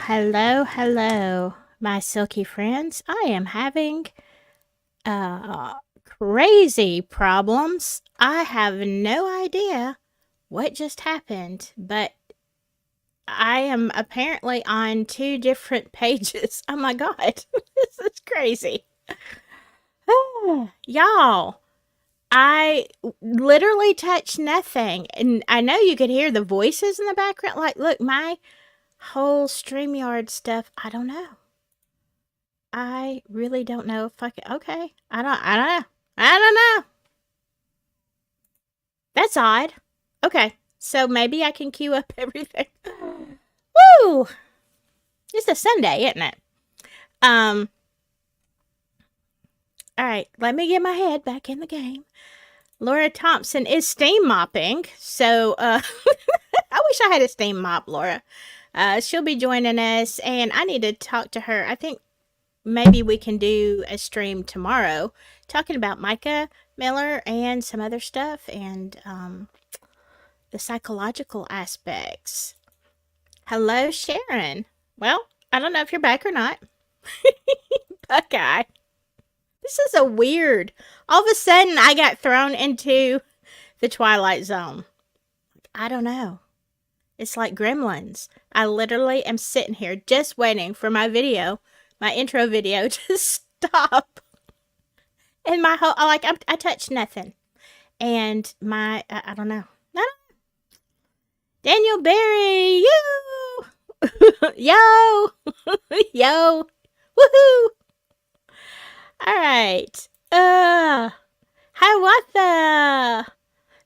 Hello, my silky friends. I am having uh crazy problems. I have no idea what just happened, but I am apparently on two different pages. Oh my god, this is crazy. Y'all, I literally touched nothing, and I know you could hear the voices in the background. Like, look, my whole StreamYard stuff, I don't know. I really don't know if I can. Okay. I don't know. I don't know. That's odd. Okay. So maybe I can queue up everything. Woo! It's a Sunday, isn't it? Um, all right. Let me get my head back in the game. Laura Thompson is steam mopping. So, I wish I had a steam mop, Laura. She'll be joining us, and I need to talk to her. I think maybe we can do a stream tomorrow talking about Micah Miller and some other stuff and the psychological aspects. Hello, Sharon. Well, I don't know if you're back or not. Buckeye. This is a weird. All of a sudden, I got thrown into the Twilight Zone. I don't know. It's like Gremlins. I literally am sitting here just waiting for my intro video to stop. And my whole, I touched nothing. And I don't know. No. Daniel Barry, you! Yo! Yo! Woohoo! Alright. Hiawatha!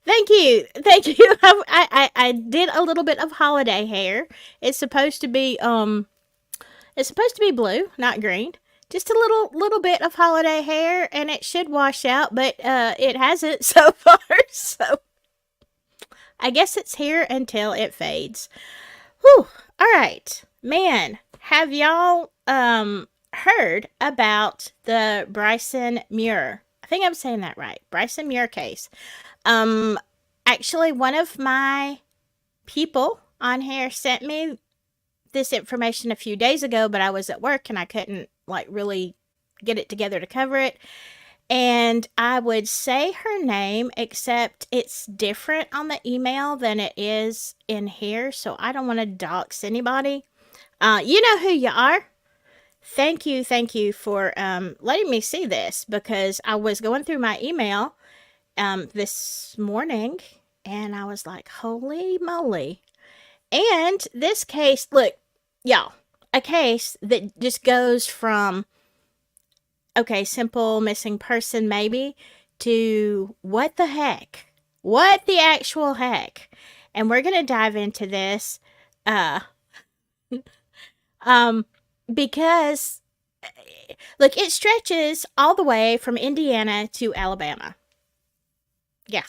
Thank you. Thank you. I did a little bit of holiday hair. It's supposed to be, it's supposed to be blue, not green. Just a little bit of holiday hair, and it should wash out, but it hasn't so far. So I guess it's here until it fades. Whew. All right, man. Have y'all heard about the Bryson Muir? I think I'm saying that right. Bryson Muir case. Um, Actually, one of my people on here sent me this information a few days ago, but I was at work and I couldn't like really get it together to cover it. And I would say her name, except it's different on the email than it is in here. So I don't want to dox anybody. You know who you are. Thank you for letting me see this because I was going through my email this morning and I was like, holy moly. And this case, look, y'all, a case that just goes from, okay, simple missing person maybe, to what the heck? What the actual heck? And we're going to dive into this uh um because look, it stretches all the way from Indiana to Alabama. Yeah.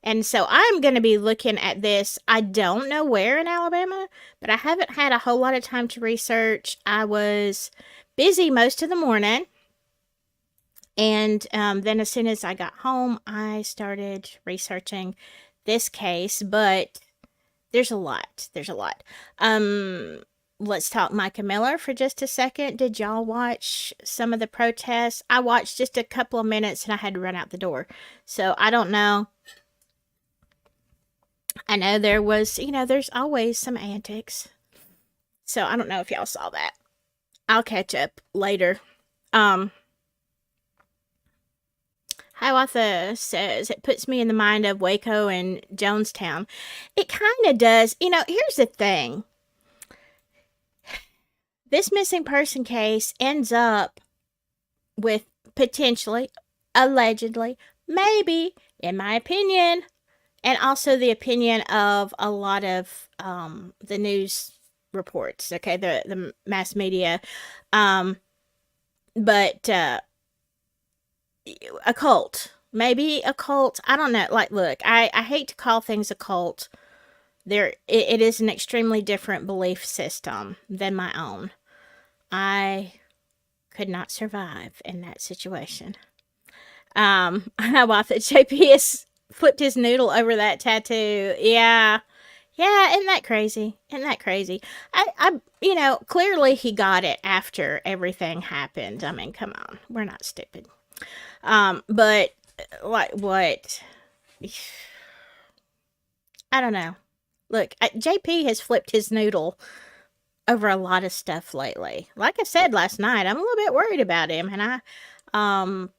And so I'm going to be looking at this. I don't know where in Alabama, but I haven't had a whole lot of time to research. I was busy most of the morning. And then as soon as I got home, I started researching this case, but there's a lot. There's a lot. Let's talk Micah Miller for just a second. Did y'all watch some of the protests? I watched just a couple of minutes and I had to run out the door. So I don't know. I know there was, there's always some antics. So I don't know if y'all saw that. I'll catch up later. Hiawatha says it puts me in the mind of Waco and Jonestown. It kind of does. Here's the thing. This missing person case ends up with potentially, allegedly, maybe, in my opinion, and also the opinion of a lot of the news reports, okay, the mass media, but a cult, maybe a cult. I don't know. Like, look, I hate to call things a cult. It is an extremely different belief system than my own. I could not survive in that situation. I thought that JP has flipped his noodle over that tattoo. Yeah, Yeah, isn't that crazy? Isn't that crazy? Clearly he got it after everything happened. I mean, come on, we're not stupid. But like what? I don't know. Look, JP has flipped his noodle over a lot of stuff lately. Like I said last night, I'm a little bit worried about him, and um,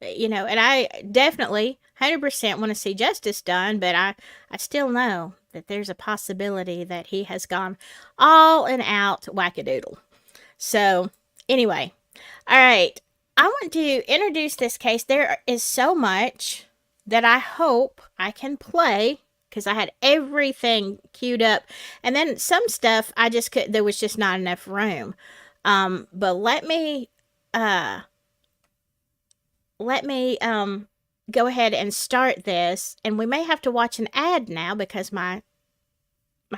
and I definitely 100% want to see justice done, but I still know that there's a possibility that he has gone all and out wackadoodle. So, anyway, all right. I want to introduce this case. There is so much that I hope I can play because I had everything queued up. And then some stuff I just could, there was just not enough room. But uh, let me go ahead and start this. And we may have to watch an ad now because my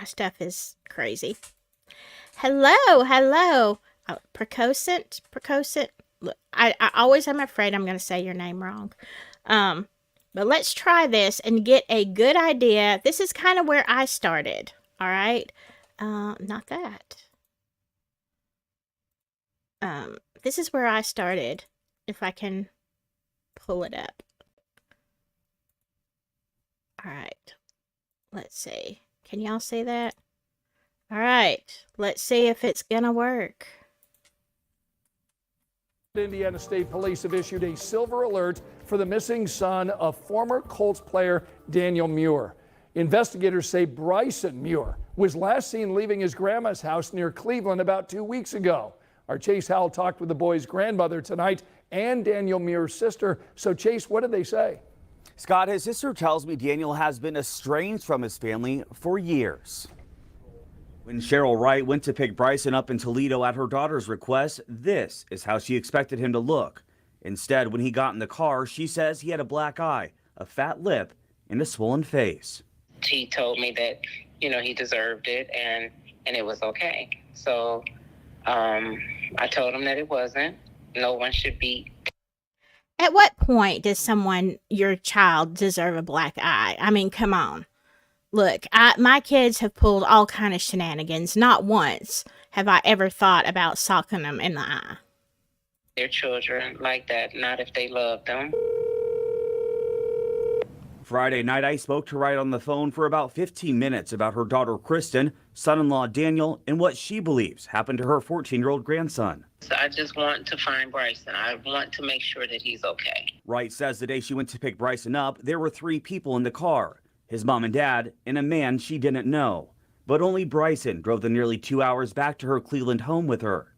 stuff is crazy. Hello, hello. Precocent. Look, I always am afraid I'm going to say your name wrong. Um, but let's try this and get a good idea. This is kind of where I started. All right. Not that. This is where I started. If I can pull it up. All right. Let's see. Can y'all see that? All right. Let's see if it's gonna work. Indiana State Police have issued a silver alert for the missing son of former Colts player Daniel Muir. Investigators say Bryson Muir was last seen leaving his grandma's house near Cleveland about 2 weeks ago. Our Chase Howell talked with the boy's grandmother tonight and Daniel Muir's sister. So Chase, what did they say? Scott, his sister tells me Daniel has been estranged from his family for years. When Cheryl Wright went to pick Bryson up in Toledo at her daughter's request, this is how she expected him to look. Instead, when he got in the car, she says he had a black eye, a fat lip, and a swollen face. He told me that, he deserved it and it was okay. So I told him that it wasn't. No one should be. At what point does your child, deserve a black eye? I mean, come on. Look, my kids have pulled all kind of shenanigans. Not once have I ever thought about socking them in the eye. Their children like that, not if they love them. Friday night, I spoke to Wright on the phone for about 15 minutes about her daughter Kristen, son-in-law Daniel, and what she believes happened to her 14-year-old grandson. So I just want to find Bryson. I want to make sure that he's okay. Wright says the day she went to pick Bryson up, there were 3 people in the car. His mom and dad, and a man she didn't know. But only Bryson drove the nearly 2 hours back to her Cleveland home with her.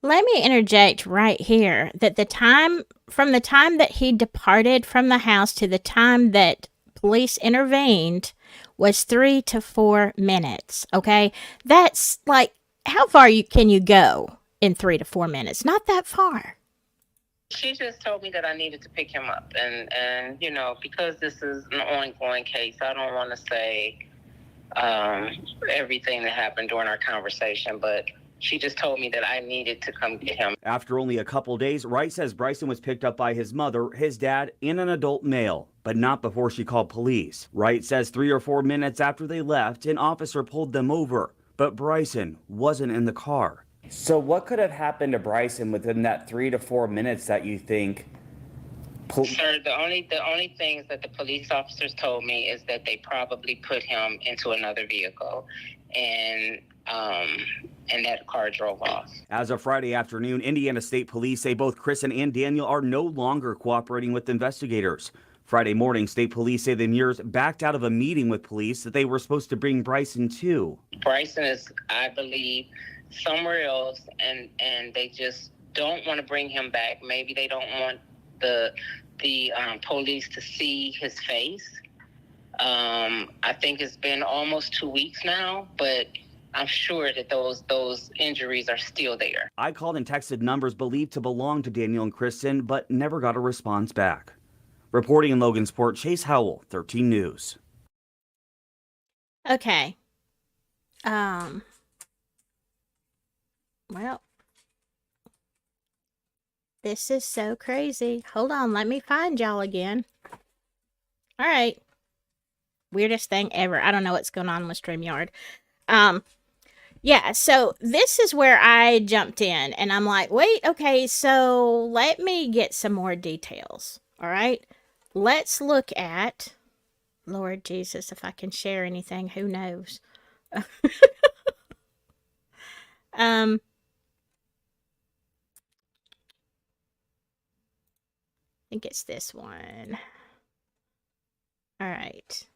Let me interject right here that from the time that he departed from the house to the time that police intervened was 3 to 4 minutes, okay? That's like, how far can you go in 3 to 4 minutes? Not that far. She just told me that I needed to pick him up. And because this is an ongoing case, I don't want to say everything that happened during our conversation, but she just told me that I needed to come get him. After only a couple days, Wright says Bryson was picked up by his mother, his dad, and an adult male, but not before she called police. Wright says 3 or 4 minutes after they left, an officer pulled them over, but Bryson wasn't in the car. So what could have happened to Bryson within that 3 to 4 minutes that you think? Sir, the only things that the police officers told me is that they probably put him into another vehicle, and that car drove off. As of Friday afternoon, Indiana State Police say both Kristen and Daniel are no longer cooperating with investigators. Friday morning, State Police say the Muirs backed out of a meeting with police that they were supposed to bring Bryson to. Bryson is, I believe, somewhere else, and they just don't want to bring him back. Maybe they don't want the police to see his face. I think it's been almost 2 weeks now, but I'm sure that those injuries are still there. I called and texted numbers believed to belong to Daniel and Kristen, but never got a response back. Reporting in Logansport, Chase Howell, 13 News. Okay. Well, this is so crazy. Hold on, let me find y'all again. All right. Weirdest thing ever. I don't know what's going on with StreamYard. Um, yeah, so this is where I jumped in and I'm like, wait, okay, so let me get some more details. All right. Let's look at, Lord Jesus, if I can share anything, who knows? um, I think it's this one. All right.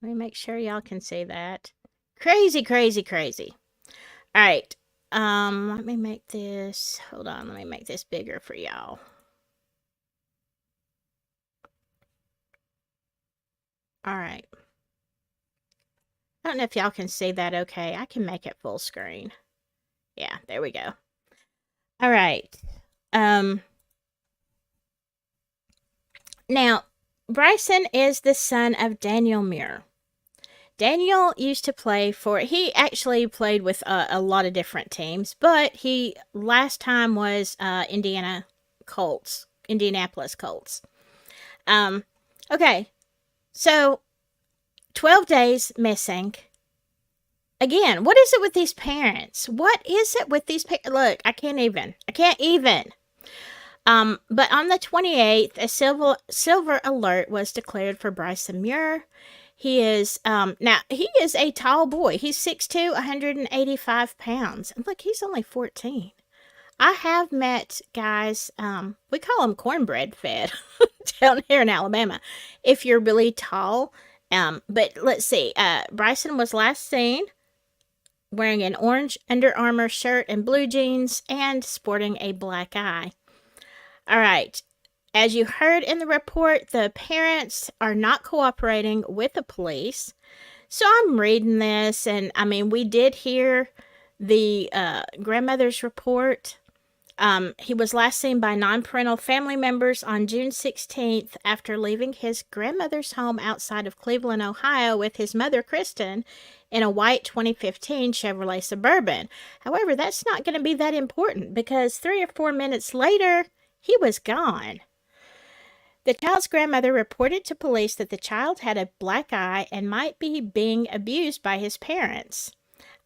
Let me make sure y'all can see that. Crazy, crazy, crazy. All right. Let me make this, hold on, let me make this bigger for y'all. All right. I don't know if y'all can see that okay. I can make it full screen. Yeah, there we go. All right. Now, Bryson is the son of Daniel Muir. Daniel used to play he actually played with a lot of different teams, but he last time was Indianapolis Colts. Okay, so 12 days missing. Again, what is it with these parents? What is it with these parents? Look, I can't even. But on the 28th, a silver alert was declared for Bryson Muir. He is, now, he is a tall boy. He's 6'2", 185 pounds. And look, he's only 14. I have met guys, we call them cornbread fed down here in Alabama, if you're really tall. But let's see, Bryson was last seen wearing an orange Under Armour shirt and blue jeans and sporting a black eye. All right. As you heard in the report, the parents are not cooperating with the police. So I'm reading this, and I mean, we did hear the grandmother's report. He was last seen by non-parental family members on June 16th after leaving his grandmother's home outside of Cleveland, Ohio, with his mother, Kristen, in a white 2015 Chevrolet Suburban. However, that's not going to be that important because 3 or 4 minutes later, he was gone. The child's grandmother reported to police that the child had a black eye and might be being abused by his parents.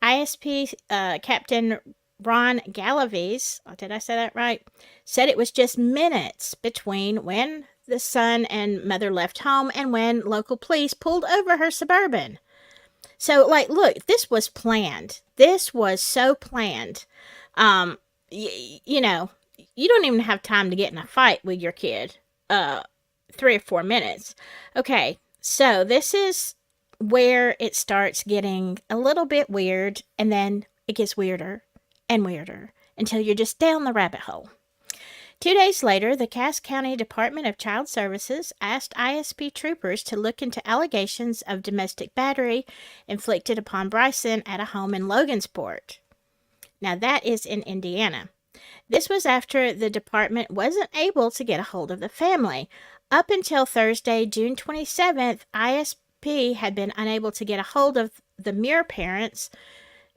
ISP Captain Ron Galaviz, did I say that right? Said it was just minutes between when the son and mother left home and when local police pulled over her Suburban. So, like, look, this was planned. This was so planned. You know, you don't even have time to get in a fight with your kid. 3 or 4 minutes. Okay, so this is where it starts getting a little bit weird, and then it gets weirder and weirder until you're just down the rabbit hole. 2 days later, the Cass County Department of Child Services asked ISP troopers to look into allegations of domestic battery inflicted upon Bryson at a home in Logansport. Now, that is in Indiana. This was after the department wasn't able to get a hold of the family. Up until Thursday, June 27th, ISP had been unable to get a hold of the Muir parents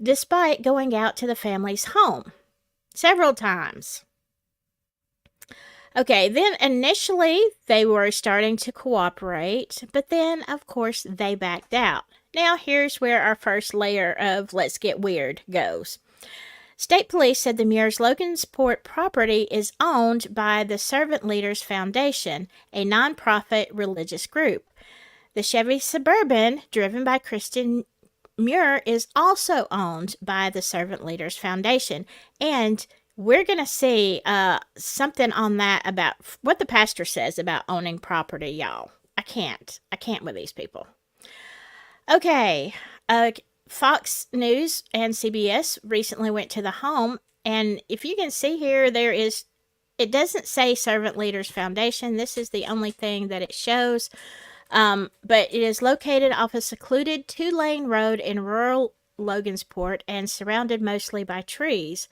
despite going out to the family's home several times. Okay, then initially they were starting to cooperate, but then, of course, they backed out. Now, here's where our first layer of let's get weird goes. State police said the Muir's Logansport property is owned by the Servant Leaders Foundation, a nonprofit religious group. The Chevy Suburban, driven by Kristen Muir, is also owned by the Servant Leaders Foundation. And we're going to see something on that about what the pastor says about owning property, y'all. I can't with these people. Okay, Fox News and CBS recently went to the home, and if you can see here, it doesn't say Servant Leaders Foundation. This is the only thing that it shows, but it is located off a secluded 2-lane road in rural Logansport and surrounded mostly by trees.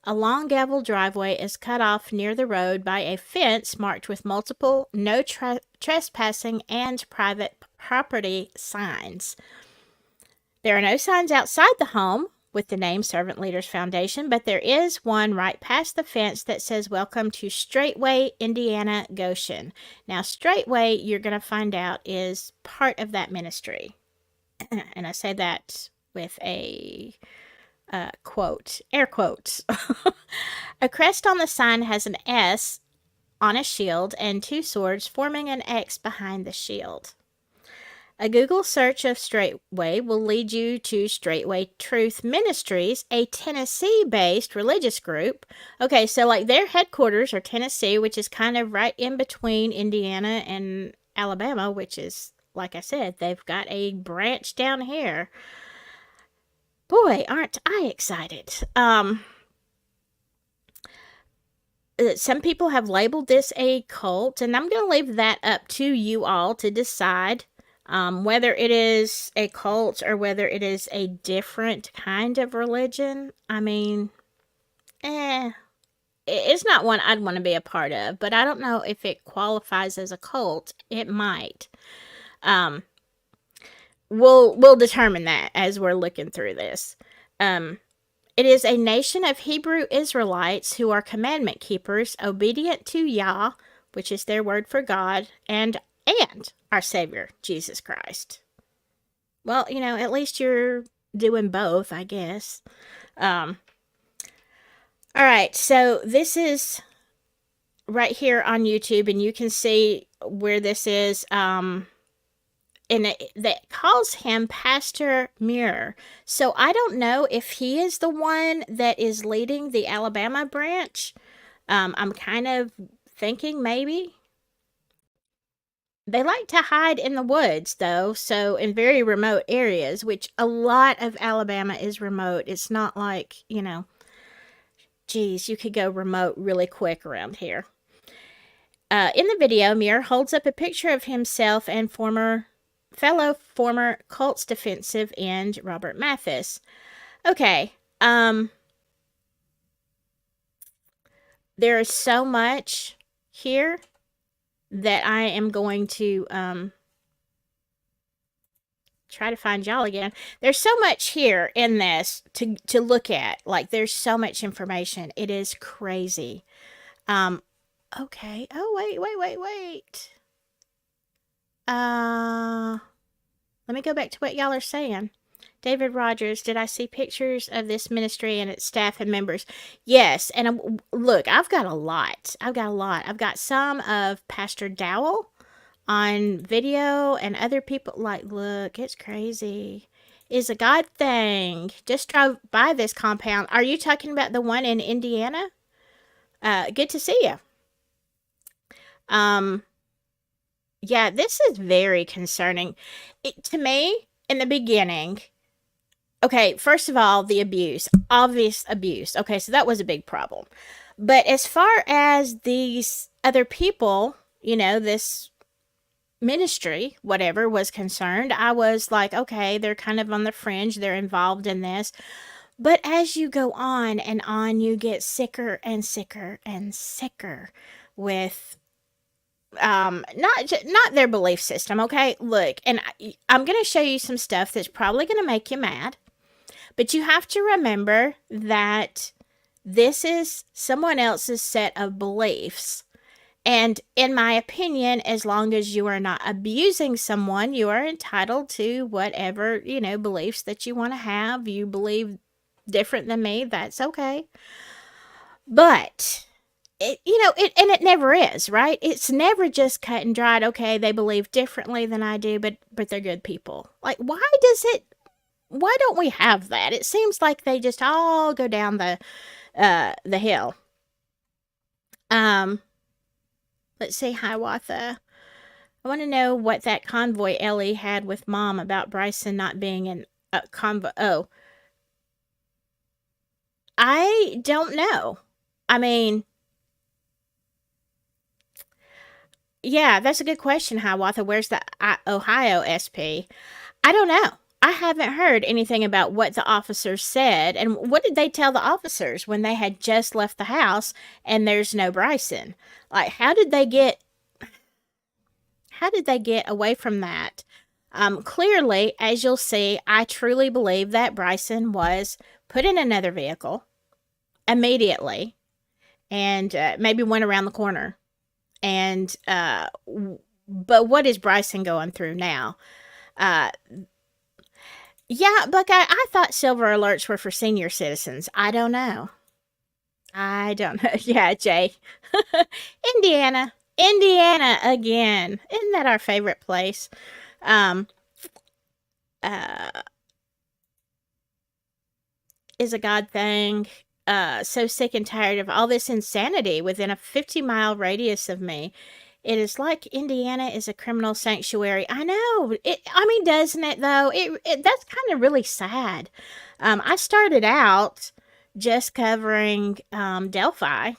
A long gravel driveway is cut off near the road by a fence marked with multiple no trespassing and private property signs. There are no signs outside the home, with the name Servant Leaders Foundation, but there is one right past the fence that says, "Welcome to Straitway, Indiana, Goshen." Now, Straitway, you're going to find out, is part of that ministry. And I say that with a quote, air quotes. A crest on the sign has an S on a shield and two swords forming an X behind the shield. A Google search of Straitway will lead you to Straitway Truth Ministries, a Tennessee-based religious group. Okay, so like their headquarters are Tennessee, which is kind of right in between Indiana and Alabama, which is, like I said, they've got a branch down here. Boy, aren't I excited. Some people have labeled this a cult, and I'm going to leave that up to you all to decide whether it is a cult or whether it is a different kind of religion. I mean, it's not one I'd want to be a part of, but I don't know if it qualifies as a cult. It might. We'll determine that as we're looking through this. It is a nation of Hebrew Israelites who are commandment keepers, obedient to Yah, which is their word for God, and our Savior, Jesus Christ. Well, at least you're doing both, I guess. All right, so this is right here on YouTube, and you can see where this is. And that calls him Pastor Muir. So I don't know if he is the one that is leading the Alabama branch. I'm kind of thinking maybe. They like to hide in the woods, though, so in very remote areas, which a lot of Alabama is remote. It's not like, geez, you could go remote really quick around here. In the video, Muir holds up a picture of himself and fellow former Colts defensive end Robert Mathis. Okay, there is so much here that I am going to try to find y'all again. There's so much here in this to look at. Like, there's so much information. It is crazy. Okay. Oh, wait. Let me go back to what y'all are saying. David Rogers, did I see pictures of this ministry and its staff and members? Yes, and look, I've got a lot. I've got some of Pastor Dowell on video and other people. Like, look, it's crazy. It's a God thing. Just drove by this compound. Are you talking about the one in Indiana? Good to see you. Yeah, this is very concerning. To me, in the beginning, okay, first of all, the abuse, obvious abuse. Okay, so that was a big problem. But as far as these other people, this ministry, whatever, was concerned, I was like, okay, they're kind of on the fringe. They're involved in this. But as you go on and on, you get sicker and sicker and sicker with not their belief system. Okay, look, and I'm going to show you some stuff that's probably going to make you mad, but you have to remember that this is someone else's set of beliefs, and in my opinion, as long as you are not abusing someone, you are entitled to whatever beliefs that you want to have. You believe different than me, that's okay. But it never is, right? It's never just cut and dried. Okay, they believe differently than I do, but they're good people. Like, why don't we have that? It seems like they just all go down the hill. Let's see, Hiawatha. I want to know what that convoy Ellie had with Mom about Bryson not being in a convoy. Oh, I don't know. I mean, yeah, that's a good question, Hiawatha. Where's the Ohio SP? I don't know. I haven't heard anything about what the officers said. And what did they tell the officers when they had just left the house and there's no Bryson? Like, how did they get away from that? Clearly, as you'll see, I truly believe that Bryson was put in another vehicle immediately, and maybe went around the corner. And but what is Bryson going through now? Uh, yeah, Buckeye, I thought silver alerts were for senior citizens. I don't know. I don't know. Yeah, Jay. Indiana. Indiana again. Isn't that our favorite place? Um, uh, is a God thing. So sick and tired of all this insanity within a 50-mile radius of me. It is like Indiana is a criminal sanctuary. I know. I mean, doesn't it though? That's kind of really sad. I started out just covering Delphi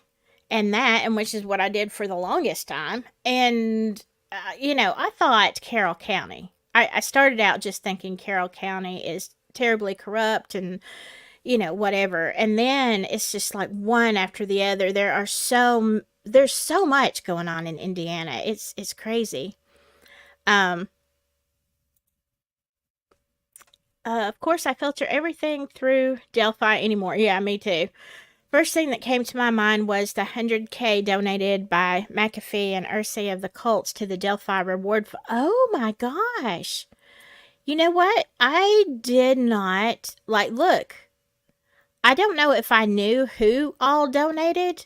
and which is what I did for the longest time. And I thought Carroll County. I started out just thinking Carroll County is terribly corrupt and whatever. And then it's just like one after the other. There's so much going on in Indiana. It's crazy. Um, of course, I filter everything through Delphi anymore. Yeah, me too. First thing that came to my mind was the 100K donated by McAfee and Ursay of the Cults to the Delphi Reward. Oh my gosh. You know what? I did not look. I don't know if I knew who all donated,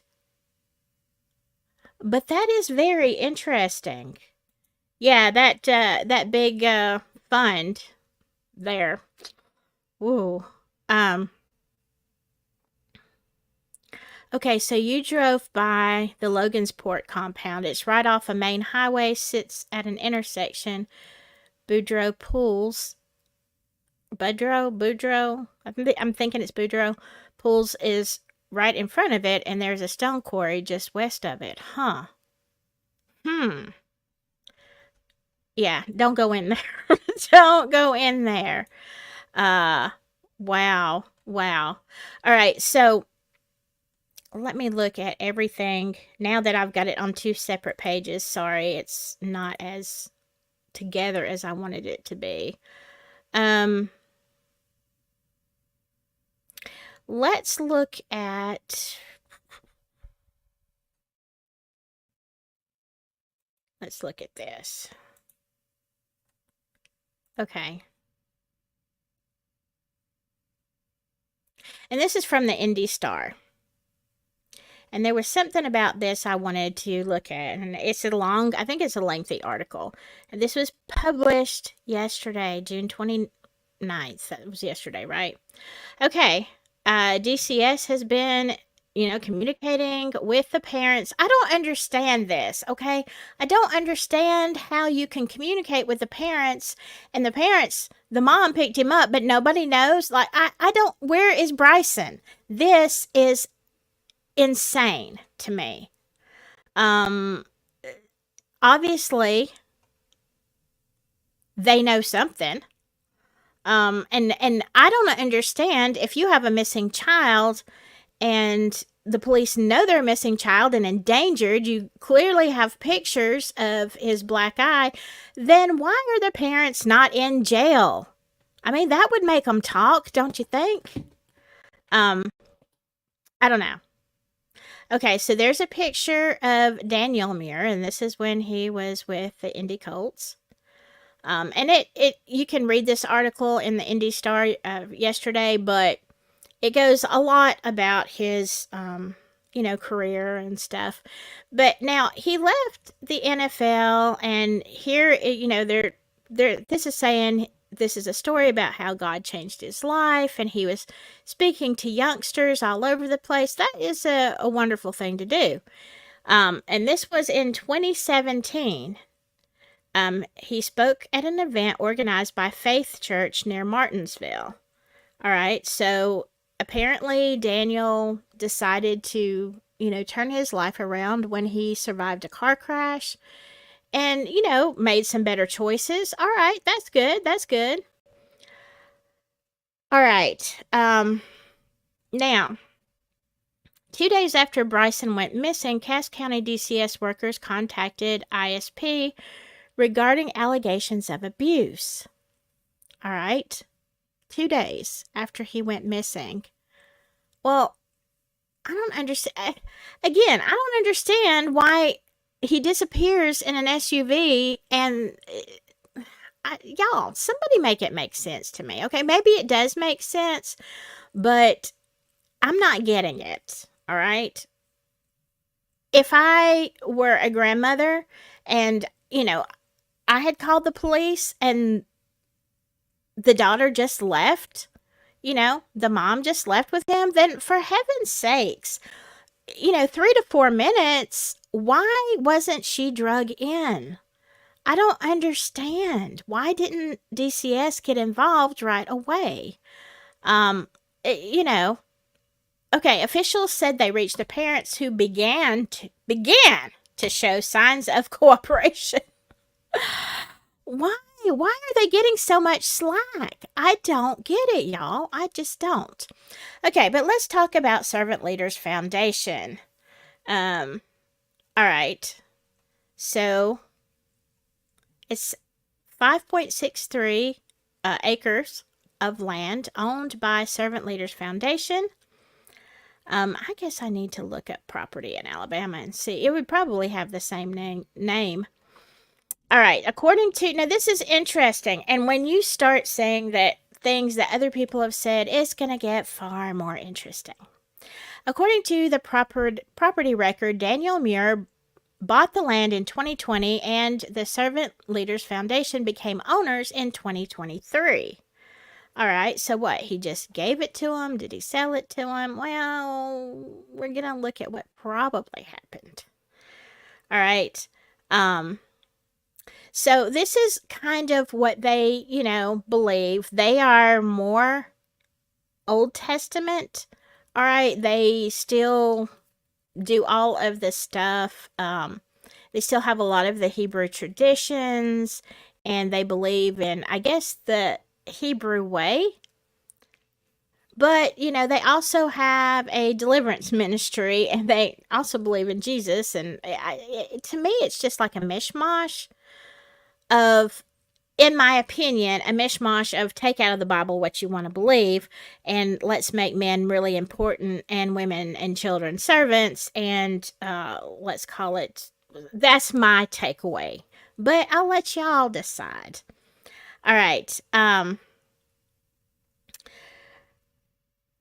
but that is very interesting. Yeah, that big fund there. Woo. Um okay, so you drove by the Logansport compound. It's right off a main highway, sits at an intersection. Boudreaux. I'm thinking it's Boudreaux. Pools is right in front of it, and there's a stone quarry just west of it. Huh. Yeah, don't go in there. Don't go in there. Uh, wow. Wow. All right, so let me look at everything now that I've got it on two separate pages. Sorry, it's not as together as I wanted it to be. Let's look at this. Okay. And this is from the Indy Star. And there was something about this I wanted to look at. And I think it's a lengthy article. And this was published yesterday, June 29th. That was yesterday, right? Okay. DCS has been, communicating with the parents. I don't understand this, okay? I don't understand how you can communicate with the parents, and the mom picked him up, but nobody knows. Where is Bryson? This is insane to me. Obviously, they know something. And I don't understand if you have a missing child and the police know they're a missing child and endangered, you clearly have pictures of his black eye, then why are the parents not in jail? I mean, that would make them talk, don't you think? I don't know. Okay, so there's a picture of Daniel Muir, and this is when he was with the Indy Colts. And you can read this article in the Indy Star yesterday, but it goes a lot about his, career and stuff. But now he left the NFL, and here, this is saying this is a story about how God changed his life, and he was speaking to youngsters all over the place. That is a wonderful thing to do. And this was in 2017. He spoke at an event organized by Faith Church near Martinsville. All right, so apparently Daniel decided to, turn his life around when he survived a car crash and, made some better choices. All right, that's good. That's good. All right. Now, 2 days after Bryson went missing, Cass County DCS workers contacted ISP regarding allegations of abuse. All right. 2 days after he went missing. Well, I don't understand. Again, I don't understand why he disappears in an SUV and y'all, somebody make it make sense to me. Okay, maybe it does make sense, but I'm not getting it. All right. If I were a grandmother and, I had called the police and the daughter just left, the mom just left with him, then for heaven's sakes, 3 to 4 minutes, why wasn't she drug in? I don't understand. Why didn't DCS get involved right away? Um, it- you know, okay, officials said they reached the parents who began to show signs of cooperation. Why? Why are they getting so much slack? I don't get it, y'all. I just don't. Okay, but let's talk about Servant Leaders Foundation. Um, all right. So it's 5.63 acres of land owned by Servant Leaders Foundation. I guess I need to look up property in Alabama and see. It would probably have the same name. All right. According to, now this is interesting. And when you start saying that things that other people have said, it's going to get far more interesting. According to the property record, Daniel Muir bought the land in 2020 and the Servant Leaders Foundation became owners in 2023. All right, so what? He just gave it to him? Did he sell it to him? Well, we're going to look at what probably happened. All right. So this is kind of what they, believe. They are more Old Testament. All right, they still do all of the stuff. They still have a lot of the Hebrew traditions, and they believe in, I guess, the Hebrew way. But, they also have a deliverance ministry, and they also believe in Jesus. And to me, it's just like a mishmash of, in my opinion, a mishmash of take out of the Bible what you want to believe, and let's make men really important and women and children servants, and let's call it, that's my takeaway. But I'll let y'all decide. All right. All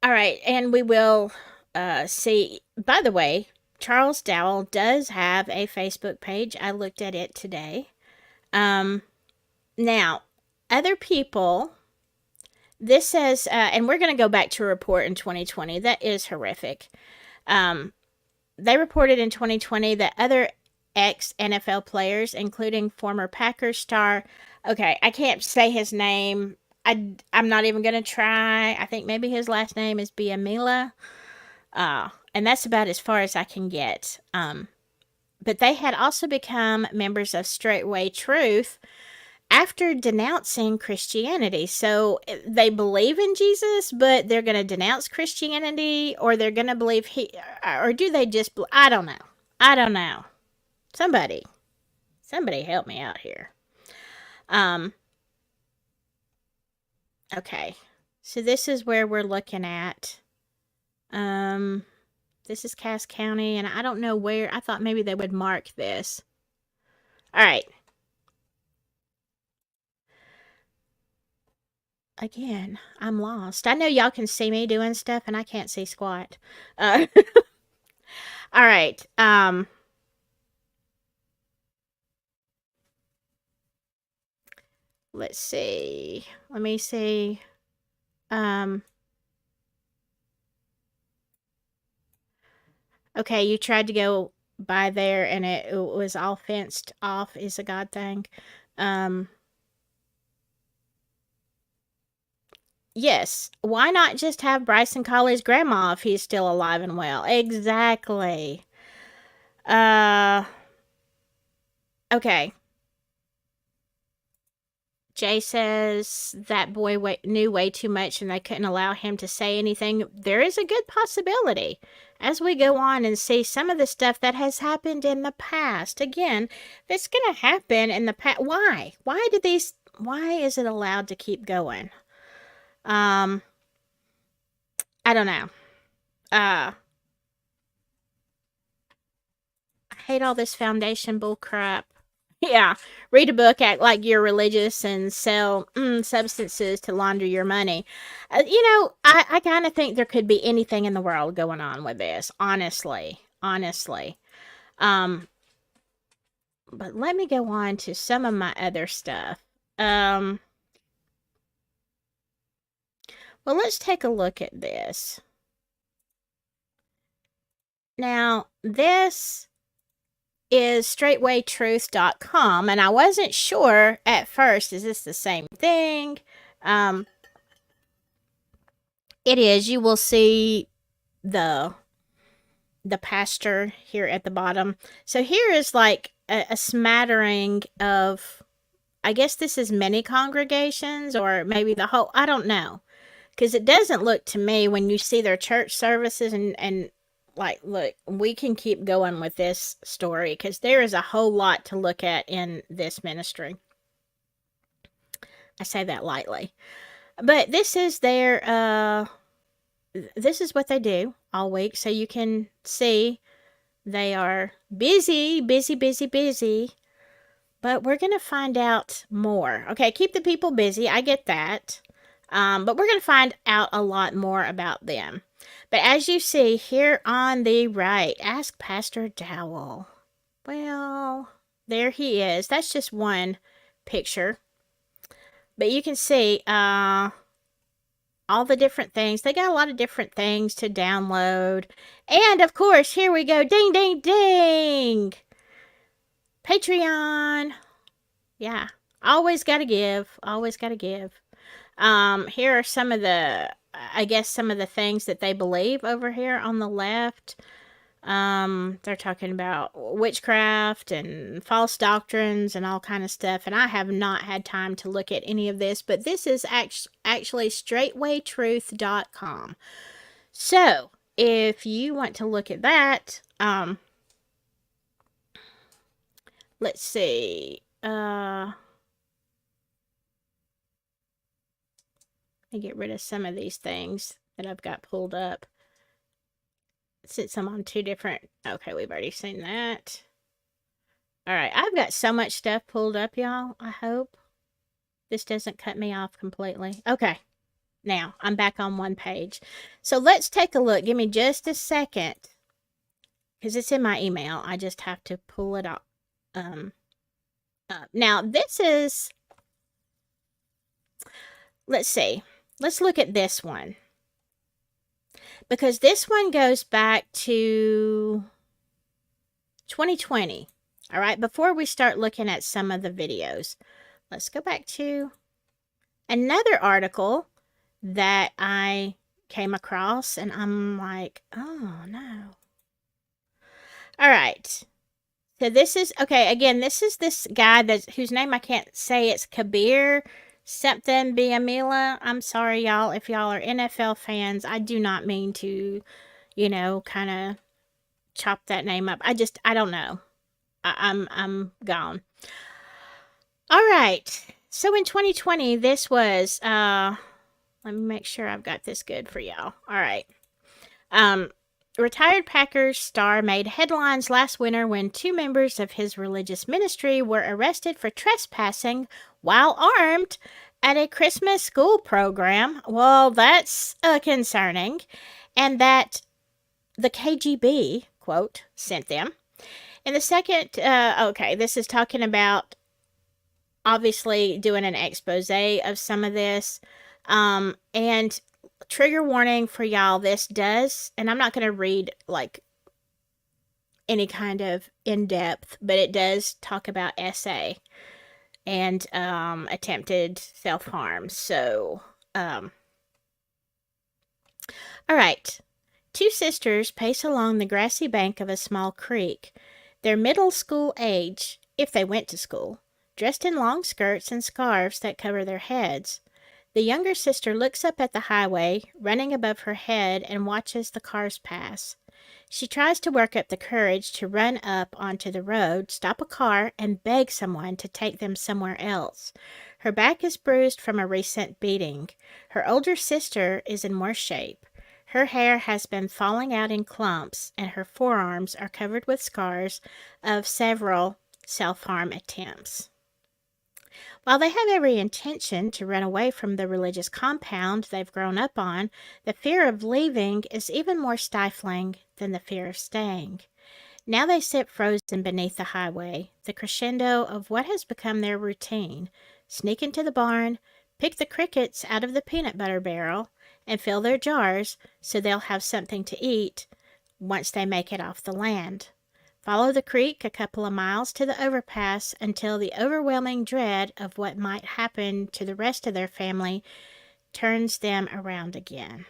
right, and we will see. By the way, Charles Dowell does have a Facebook page. I looked at it today. Now, other people, this says, and we're going to go back to a report in 2020. That is horrific. They reported in 2020 that other ex-NFL players, including former Packers star, okay, I can't say his name. I'm not even going to try. I think maybe his last name is Biamila. And that's about as far as I can get. But they had also become members of Straitway Truth after denouncing Christianity. So they believe in Jesus, but they're going to denounce Christianity, or they're going to believe or do they just, I don't know. I don't know. Somebody help me out here. Okay. So this is where we're looking at. This is Cass County, and I don't know where. I thought maybe they would mark this. All right. Again, I'm lost. I know y'all can see me doing stuff, and I can't see squat. All right. Let's see. Let me see. Okay, you tried to go by there, and it was all fenced off. Is a God thing. Yes. Why not just have Bryson call his grandma if he's still alive and well? Exactly. Okay. Jay says that boy knew way too much and they couldn't allow him to say anything. There is a good possibility as we go on and see some of the stuff that has happened in the past. Again, if it's going to happen in the past, why? Why is it allowed to keep going? I don't know. I hate all this foundation bull crap. Yeah, read a book, act like you're religious, and sell substances to launder your money. I kind of think there could be anything in the world going on with this, honestly. Honestly. Um, but let me go on to some of my other stuff. Um, well, let's take a look at this. Now, this is straightwaytruth.com, and I wasn't sure at first, is this the same thing? Um, it is. You will see the pastor here at the bottom. So here is like a smattering of, I guess this is many congregations or maybe the whole, I don't know. Because it doesn't look to me when you see their church services and like, look, we can keep going with this story because there is a whole lot to look at in this ministry. I say that lightly. But this is this is what they do all week. So you can see they are busy, busy, busy, busy. But we're going to find out more. Okay, keep the people busy. I get that. But we're going to find out a lot more about them. But as you see here on the right, ask Pastor Dowell. Well, there he is. That's just one picture. But you can see all the different things. They got a lot of different things to download. And, of course, here we go. Ding, ding, ding. Patreon. Yeah. Always got to give. Always got to give. Here are some of the, I guess, some of the things that they believe over here on the left. They're talking about witchcraft and false doctrines and all kind of stuff. And I have not had time to look at any of this, but this is actually straightwaytruth.com. So if you want to look at that, let's see, let me get rid of some of these things that I've got pulled up. Since I'm on two different... Okay, we've already seen that. Alright, I've got so much stuff pulled up, y'all. I hope this doesn't cut me off completely. Okay, now I'm back on one page. So let's take a look. Give me just a second. Because it's in my email. I just have to pull it up. Now, this is... Let's see. Let's look at this one. Because this one goes back to 2020. All right, before we start looking at some of the videos, let's go back to another article that I came across, and I'm like, oh no. All right. So this is, okay, again, this is this guy whose name I can't say. It's Kabir something Biamila. I'm sorry, y'all, if y'all are NFL fans. I do not mean to, kind of chop that name up. I don't know. I'm gone. All right. So in 2020, this was, let me make sure I've got this good for y'all. All right. Retired Packers star made headlines last winter when two members of his religious ministry were arrested for trespassing while armed at a Christmas school program. Well, that's concerning. And that the KGB, quote, sent them. And the second, okay, this is talking about obviously doing an expose of some of this. And trigger warning for y'all, this does, and I'm not going to read like any kind of in-depth, but it does talk about SA and attempted self-harm. So, all right. Two sisters pace along the grassy bank of a small creek. They're middle school age, if they went to school, dressed in long skirts and scarves that cover their heads. The younger sister looks up at the highway, running above her head, and watches the cars pass. She tries to work up the courage to run up onto the road, stop a car, and beg someone to take them somewhere else. Her back is bruised from a recent beating. Her older sister is in worse shape. Her hair has been falling out in clumps, and her forearms are covered with scars of several self-harm attempts. While they have every intention to run away from the religious compound they've grown up on, the fear of leaving is even more stifling than the fear of staying. Now they sit frozen beneath the highway, the crescendo of what has become their routine. Sneak into the barn, pick the crickets out of the peanut butter barrel, and fill their jars so they'll have something to eat once they make it off the land. Follow the creek a couple of miles to the overpass until the overwhelming dread of what might happen to the rest of their family turns them around again.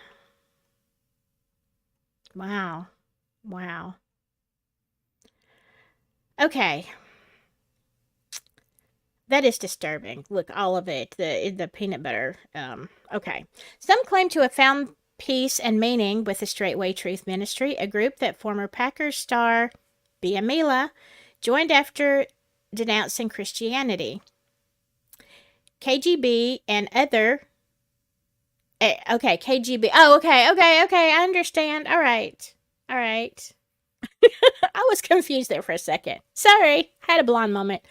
Wow. Wow. Okay. That is disturbing. Look, all of it, the peanut butter. Okay. Some claim to have found peace and meaning with the Straitway Truth Ministry, a group that former Packers star Biamila joined after denouncing Christianity. KGB and other... okay, KGB. Oh, okay, I understand. All right. I was confused there for a second. Sorry, had a blonde moment.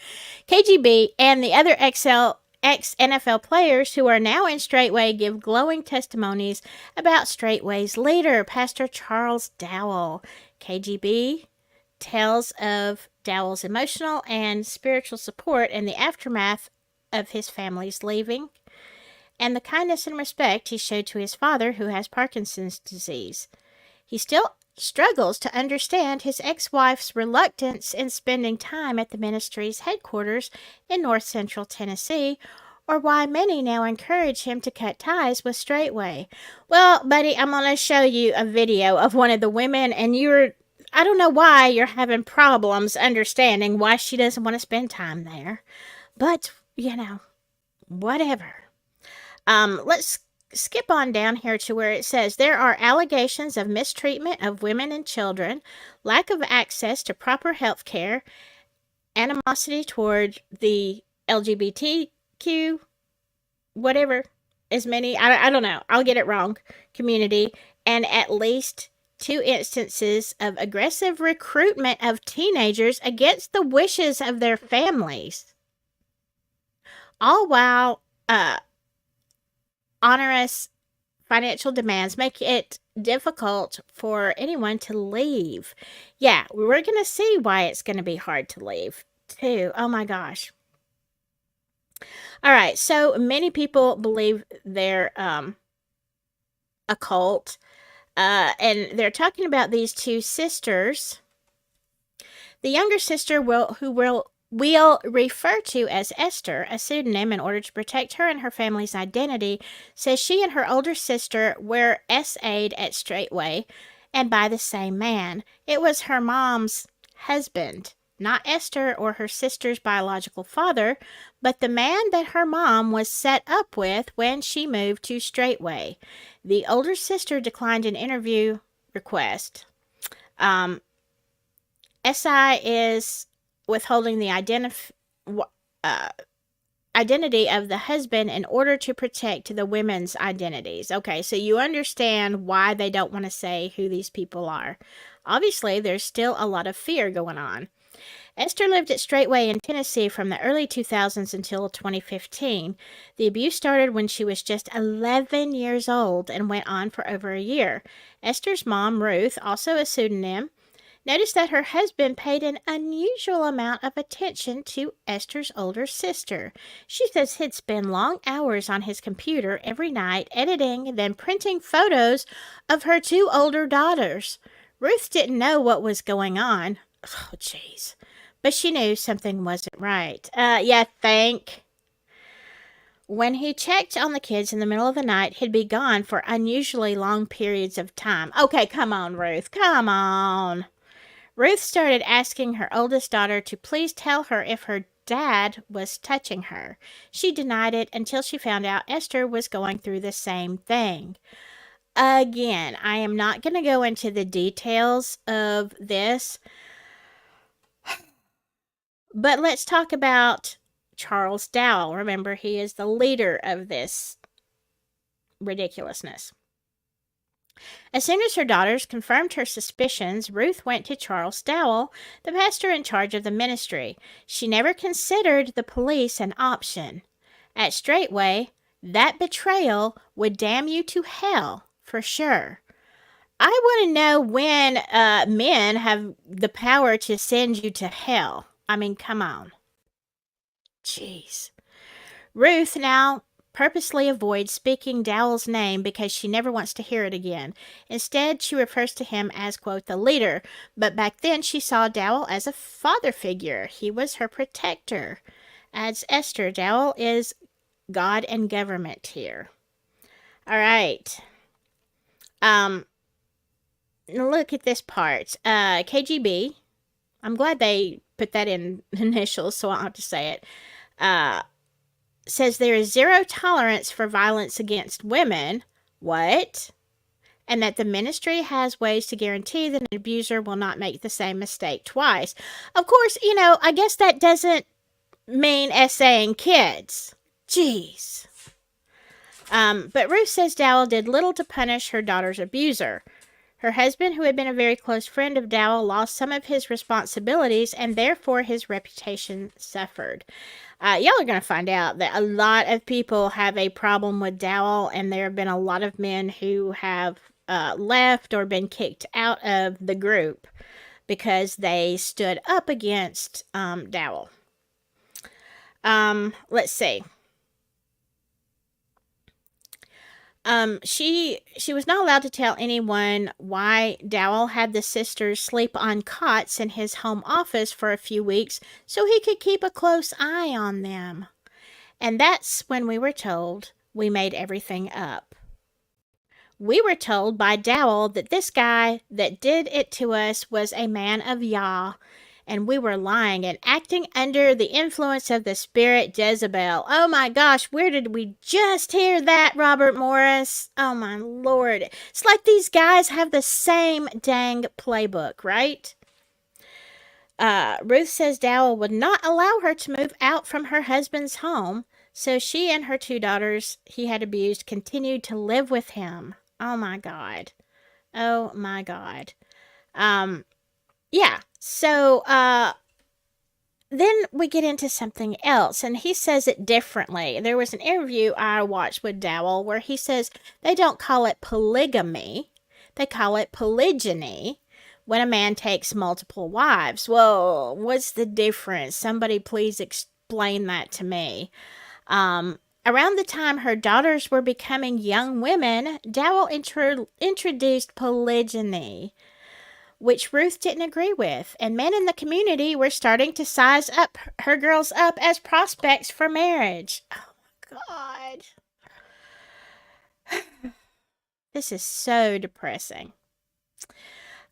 KGB and the other ex-NFL players who are now in Straitway give glowing testimonies about Straitway's leader, Pastor Charles Dowell. KGB tells of Dowell's emotional and spiritual support in the aftermath of his family's leaving, and the kindness and respect he showed to his father, who has Parkinson's disease. He still struggles to understand his ex-wife's reluctance in spending time at the ministry's headquarters in north central Tennessee, or why many now encourage him to cut ties with Straitway. Well, buddy, I'm going to show you a video of one of the women, and I don't know why you're having problems understanding why she doesn't want to spend time there. But, whatever. Let's skip on down here to where it says there are allegations of mistreatment of women and children, lack of access to proper health care, animosity toward the LGBTQ, whatever, as many, I don't know, I'll get it wrong, community, and at least 2 instances of aggressive recruitment of teenagers against the wishes of their families. All while onerous financial demands make it difficult for anyone to leave. Yeah, we're going to see why it's going to be hard to leave, too. Oh my gosh. All right, so many people believe they're a cult. And they're talking about these 2 sisters. The younger sister we'll refer to as Esther, a pseudonym in order to protect her and her family's identity, says she and her older sister were SA'd at Straitway and by the same man. It was her mom's husband, not Esther or her sister's biological father, but the man that her mom was set up with when she moved to Straitway. The older sister declined an interview request. SI is withholding the identity of the husband in order to protect the women's identities. Okay, so you understand why they don't want to say who these people are. Obviously, there's still a lot of fear going on. Esther lived at Straitway in Tennessee from the early 2000s until 2015. The abuse started when she was just 11 years old and went on for over a year. Esther's mom, Ruth, also a pseudonym, noticed that her husband paid an unusual amount of attention to Esther's older sister. She says he'd spend long hours on his computer every night, editing, then printing photos of her 2 older daughters. Ruth didn't know what was going on. Oh, jeez. But she knew something wasn't right. When he checked on the kids in the middle of the night, he'd be gone for unusually long periods of time. Okay, come on, Ruth. Come on. Ruth started asking her oldest daughter to please tell her if her dad was touching her. She denied it until she found out Esther was going through the same thing. Again, I am not going to go into the details of this, but let's talk about Charles Dowell. Remember, he is the leader of this ridiculousness. As soon as her daughters confirmed her suspicions, Ruth went to Charles Dowell, the pastor in charge of the ministry. She never considered the police an option. At Straitway, that betrayal would damn you to hell, for sure. I want to know when men have the power to send you to hell. I mean, come on. Jeez. Ruth now purposely avoids speaking Dowell's name because she never wants to hear it again. Instead, she refers to him as, quote, the leader. But back then, she saw Dowell as a father figure. He was her protector. Adds Esther, Dowell is God and government here. All right. Look at this part. KGB. I'm glad they put that in initials, so I don't have to say it. Says there is zero tolerance for violence against women. What? And that the ministry has ways to guarantee that an abuser will not make the same mistake twice. Of course, I guess that doesn't mean essaying kids. Jeez. But Ruth says Dowell did little to punish her daughter's abuser. Her husband, who had been a very close friend of Dowell, lost some of his responsibilities, and therefore his reputation suffered. Y'all are going to find out that a lot of people have a problem with Dowell, and there have been a lot of men who have left or been kicked out of the group because they stood up against Dowell. Let's see. She was not allowed to tell anyone why Dowell had the sisters sleep on cots in his home office for a few weeks so he could keep a close eye on them. And that's when we were told we made everything up. We were told by Dowell that this guy that did it to us was a man of Yah, and we were lying and acting under the influence of the spirit Jezebel. Oh my gosh, where did we just hear that, Robert Morris? Oh my Lord. It's like these guys have the same dang playbook, right? Ruth says Dowell would not allow her to move out from her husband's home, so she and her two daughters he had abused continued to live with him. Oh my God. Oh my God. Yeah. So, then we get into something else, and he says it differently. There was an interview I watched with Dowell where he says they don't call it polygamy, they call it polygyny when a man takes multiple wives. Well, what's the difference? Somebody please explain that to me. Around the time her daughters were becoming young women, Dowell introduced polygyny, which Ruth didn't agree with, and men in the community were starting to size up her girls up as prospects for marriage. Oh my God. This is so depressing.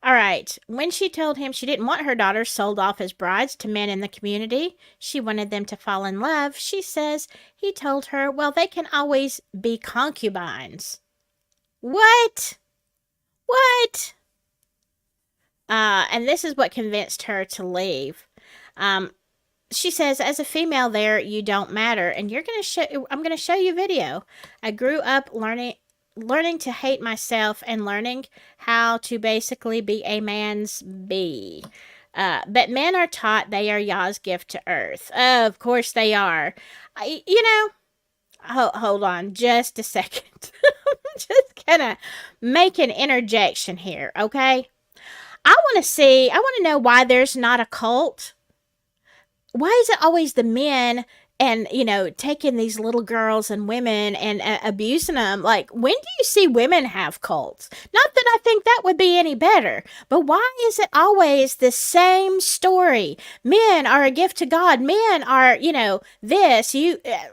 All right, when she told him she didn't want her daughters sold off as brides to men in the community, she wanted them to fall in love, she says he told her, well, they can always be concubines. What? What? And this is what convinced her to leave. She says, as a female there, you don't matter. And I'm going to show you video. I grew up learning to hate myself and learning how to basically be a man's bee. But men are taught they are Yah's gift to earth. Of course they are. Hold on just a second. Just gonna make an interjection here, okay? I want to know why there's not a cult. Why is it always the men and, taking these little girls and women and abusing them? Like, when do you see women have cults? Not that I think that would be any better, but why is it always the same story? Men are a gift to God. Men are, this.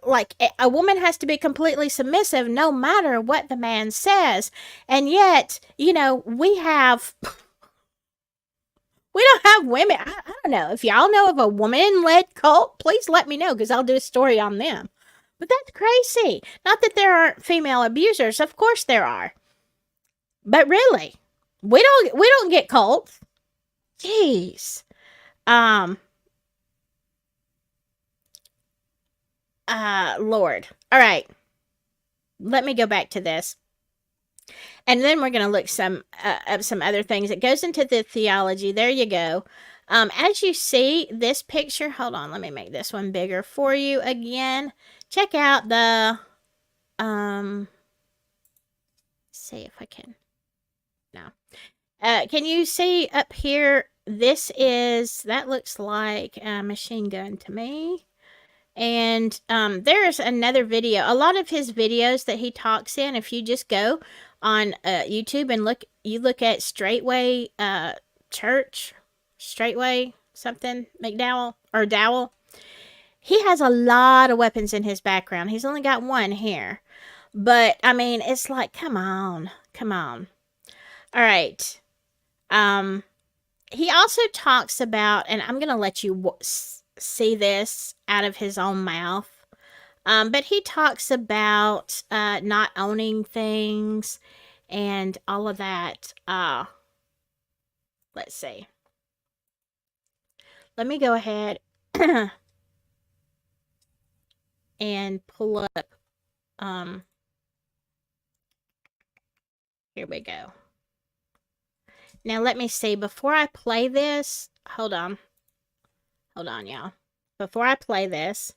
Like, a woman has to be completely submissive no matter what the man says. And yet, we don't have women. I don't know. If y'all know of a woman-led cult, please let me know because I'll do a story on them. But that's crazy. Not that there aren't female abusers. Of course there are. But really, we don't get cults. Jeez. Lord. All right. Let me go back to this. And then we're going to look up some other things. It goes into the theology. There you go. As you see this picture, hold on, let me make this one bigger for you again. Check out the, see if I can, no. Can you see up here? That looks like a machine gun to me. And there's another video. A lot of his videos that he talks in, if you just go on YouTube and look at Straitway Church, Straitway something, McDowell or Dowell. He has a lot of weapons in his background. He's only got one here. But, I mean, it's like, come on. All right. He also talks about, and I'm going to let you see this out of his own mouth. But he talks about not owning things and all of that. Let's see. Let me go ahead and pull up. Here we go. Now let me see. Before I play this, hold on, y'all. Before I play this,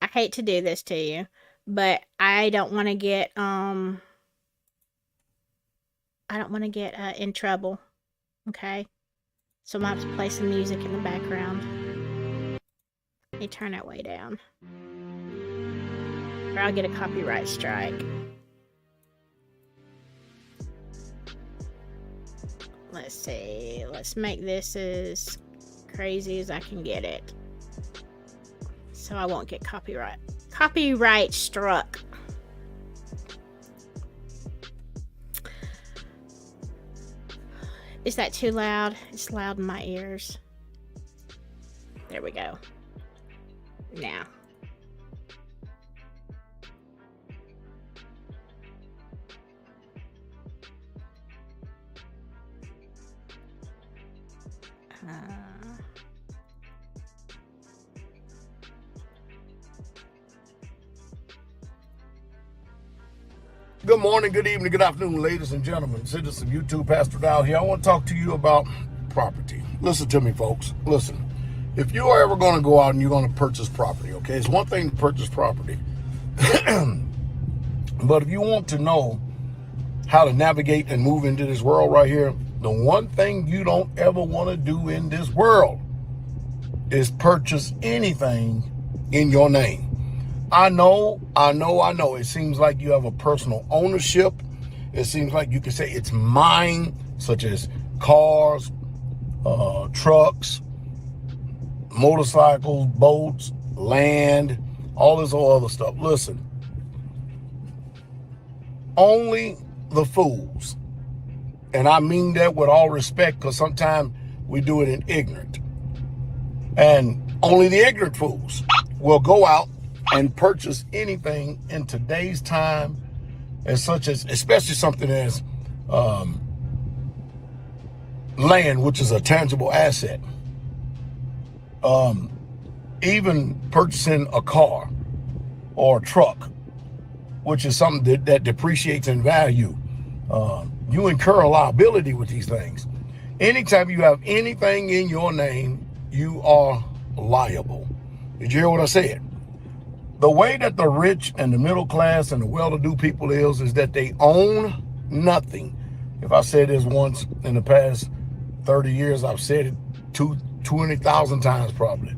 I hate to do this to you, but I don't want to get in trouble. Okay, so I'm gonna have to play some music in the background. Let me turn that way down, or I'll get a copyright strike. Let's see. Let's make this as crazy as I can get it, so I won't get copyright struck. Is that too loud? It's loud in my ears. There we go. Now. Good morning, good evening, good afternoon, ladies and gentlemen. Citizens of YouTube, Pastor Dowell here. I want to talk to you about property. Listen to me, folks. Listen. If you are ever going to go out and you're going to purchase property, okay, it's one thing to purchase property. But if you want to know how to navigate and move into this world right here, the one thing you don't ever want to do in this world is purchase anything in your name. I know. It seems like you have a personal ownership. It seems like you can say it's mine, such as cars, trucks, motorcycles, boats, land, all this other stuff. Listen, only the fools, and I mean that with all respect, because sometimes we do it in ignorant, and only the ignorant fools will go out and purchase anything in today's time, as such as, especially something as land, which is a tangible asset. Even purchasing a car or a truck, which is something that depreciates in value. You incur a liability with these things. Anytime you have anything in your name, you are liable. Did you hear what I said? The way that the rich and the middle class and the well-to-do people is that they own nothing. If I said this once in the past 30 years, I've said it 20,000 times probably.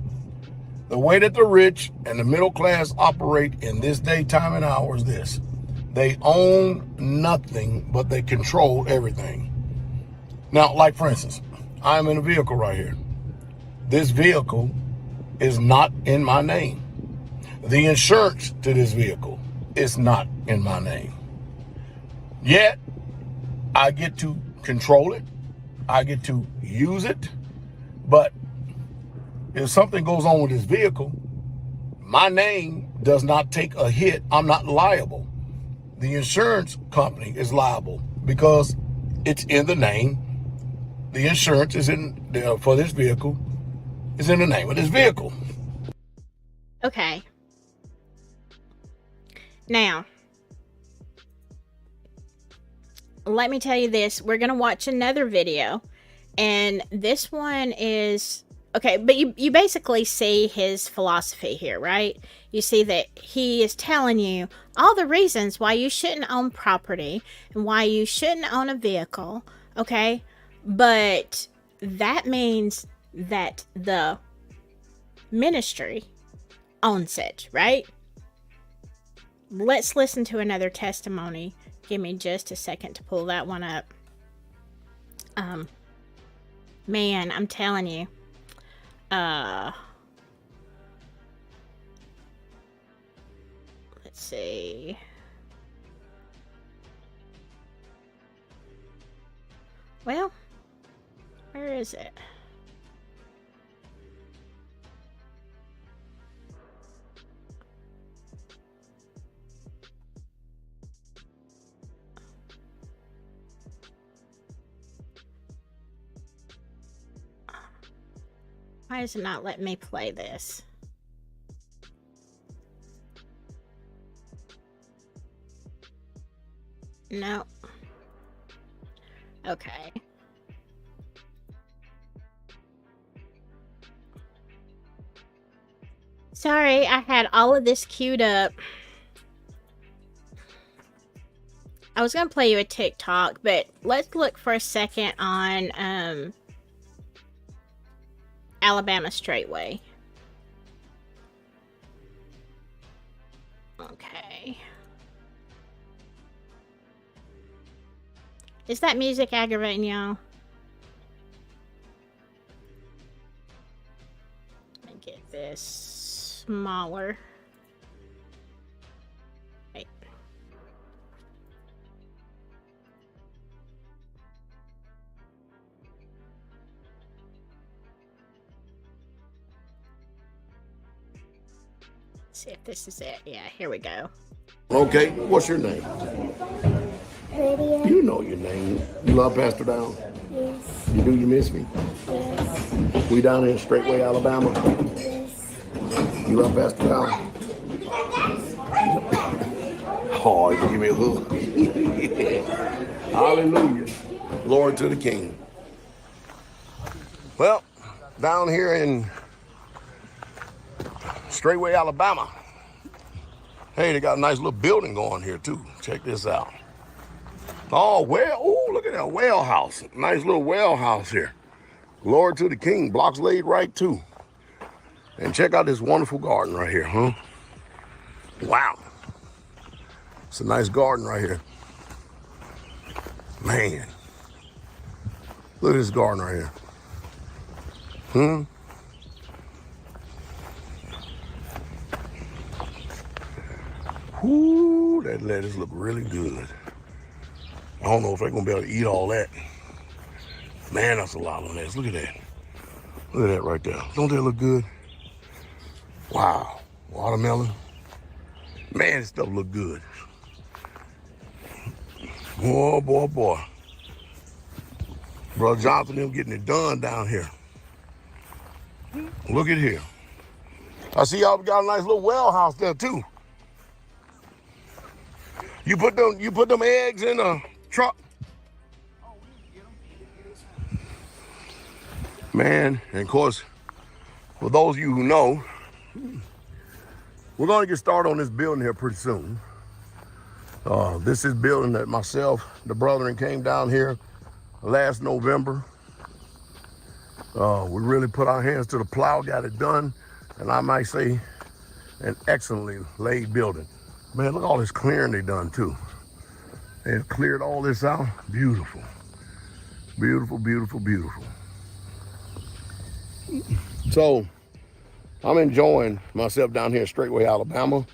The way that the rich and the middle class operate in this day, time, and hour is this. They own nothing, but they control everything. Now, like for instance, I'm in a vehicle right here. This vehicle is not in my name. The insurance to this vehicle is not in my name. Yet, I get to control it. I get to use it. But if something goes on with this vehicle, my name does not take a hit. I'm not liable. The insurance company is liable because it's in the name. The insurance is for this vehicle is in the name of this vehicle. Okay. Now, let me tell you this. We're going to watch another video. And this one is... Okay, but you basically see his philosophy here, right? You see that he is telling you all the reasons why you shouldn't own property and why you shouldn't own a vehicle, okay? But that means that the ministry owns it, right? Let's listen to another testimony. Give me just a second to pull that one up. Man, I'm telling you. Let's see. Well, where is it? Why is it not letting me play this? No. Okay. Sorry, I had all of this queued up. I was going to play you a TikTok, but let's look for a second on Alabama Straitway. Okay. Is that music aggravating y'all? Let me get this smaller. Wait. See if this is it. Yeah, here we go. Okay, what's your name? Radio. You know your name. You love Pastor Dowell? Yes. You do? You miss me? Yes. We down here in Straitway, Alabama. Yes. You love Pastor Dowell? Oh, you give me a hug. Hallelujah. Glory to the King. Well, down here in Straitway, Alabama. Hey, they got a nice little building going here too. Check this out. Oh, well, oh, look at that well house. Nice little well house here. Glory to the King. Blocks laid right too. And check out this wonderful garden right here, huh? Wow. It's a nice garden right here. Man. Look at this garden right here. Whoo, that lettuce look really good. I don't know if they're gonna be able to eat all that. Man, that's a lot of lettuce. Look at that. Look at that right there. Don't that look good? Wow. Watermelon. Man, this stuff look good. Boy, boy, boy. Brother Jonathan, them getting it done down here. Look at here. I see y'all got a nice little well house there too. You put them eggs in a truck. Man, and of course, for those of you who know, we're gonna get started on this building here pretty soon. This is building that myself, the brethren came down here last November. We really put our hands to the plow, got it done, and I might say an excellently laid building. Man, look at all this clearing they done too. They've cleared all this out. Beautiful. Beautiful, beautiful, beautiful. So, I'm enjoying myself down here in Straitway, Alabama.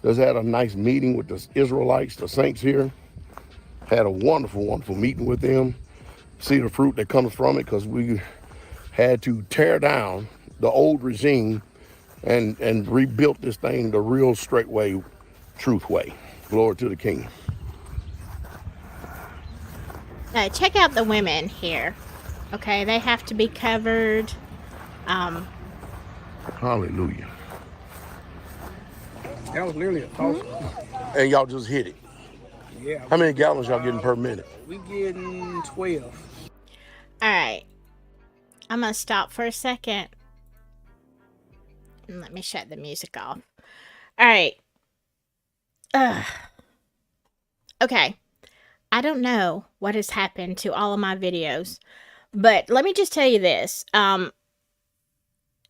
Just had a nice meeting with the Israelites, the saints here. Had a wonderful, wonderful meeting with them. See the fruit that comes from it, because we had to tear down the old regime and rebuilt this thing the real Straitway, truth way. Glory to the King. Check out the women here. Okay, they have to be covered. Hallelujah. That was literally a toss. And y'all just hit it. Yeah, How many gallons y'all getting per minute? we getting 12. All right. I'm going to stop for a second. And let me shut the music off. All right. Ugh. Okay. I don't know what has happened to all of my videos, but let me just tell you this. And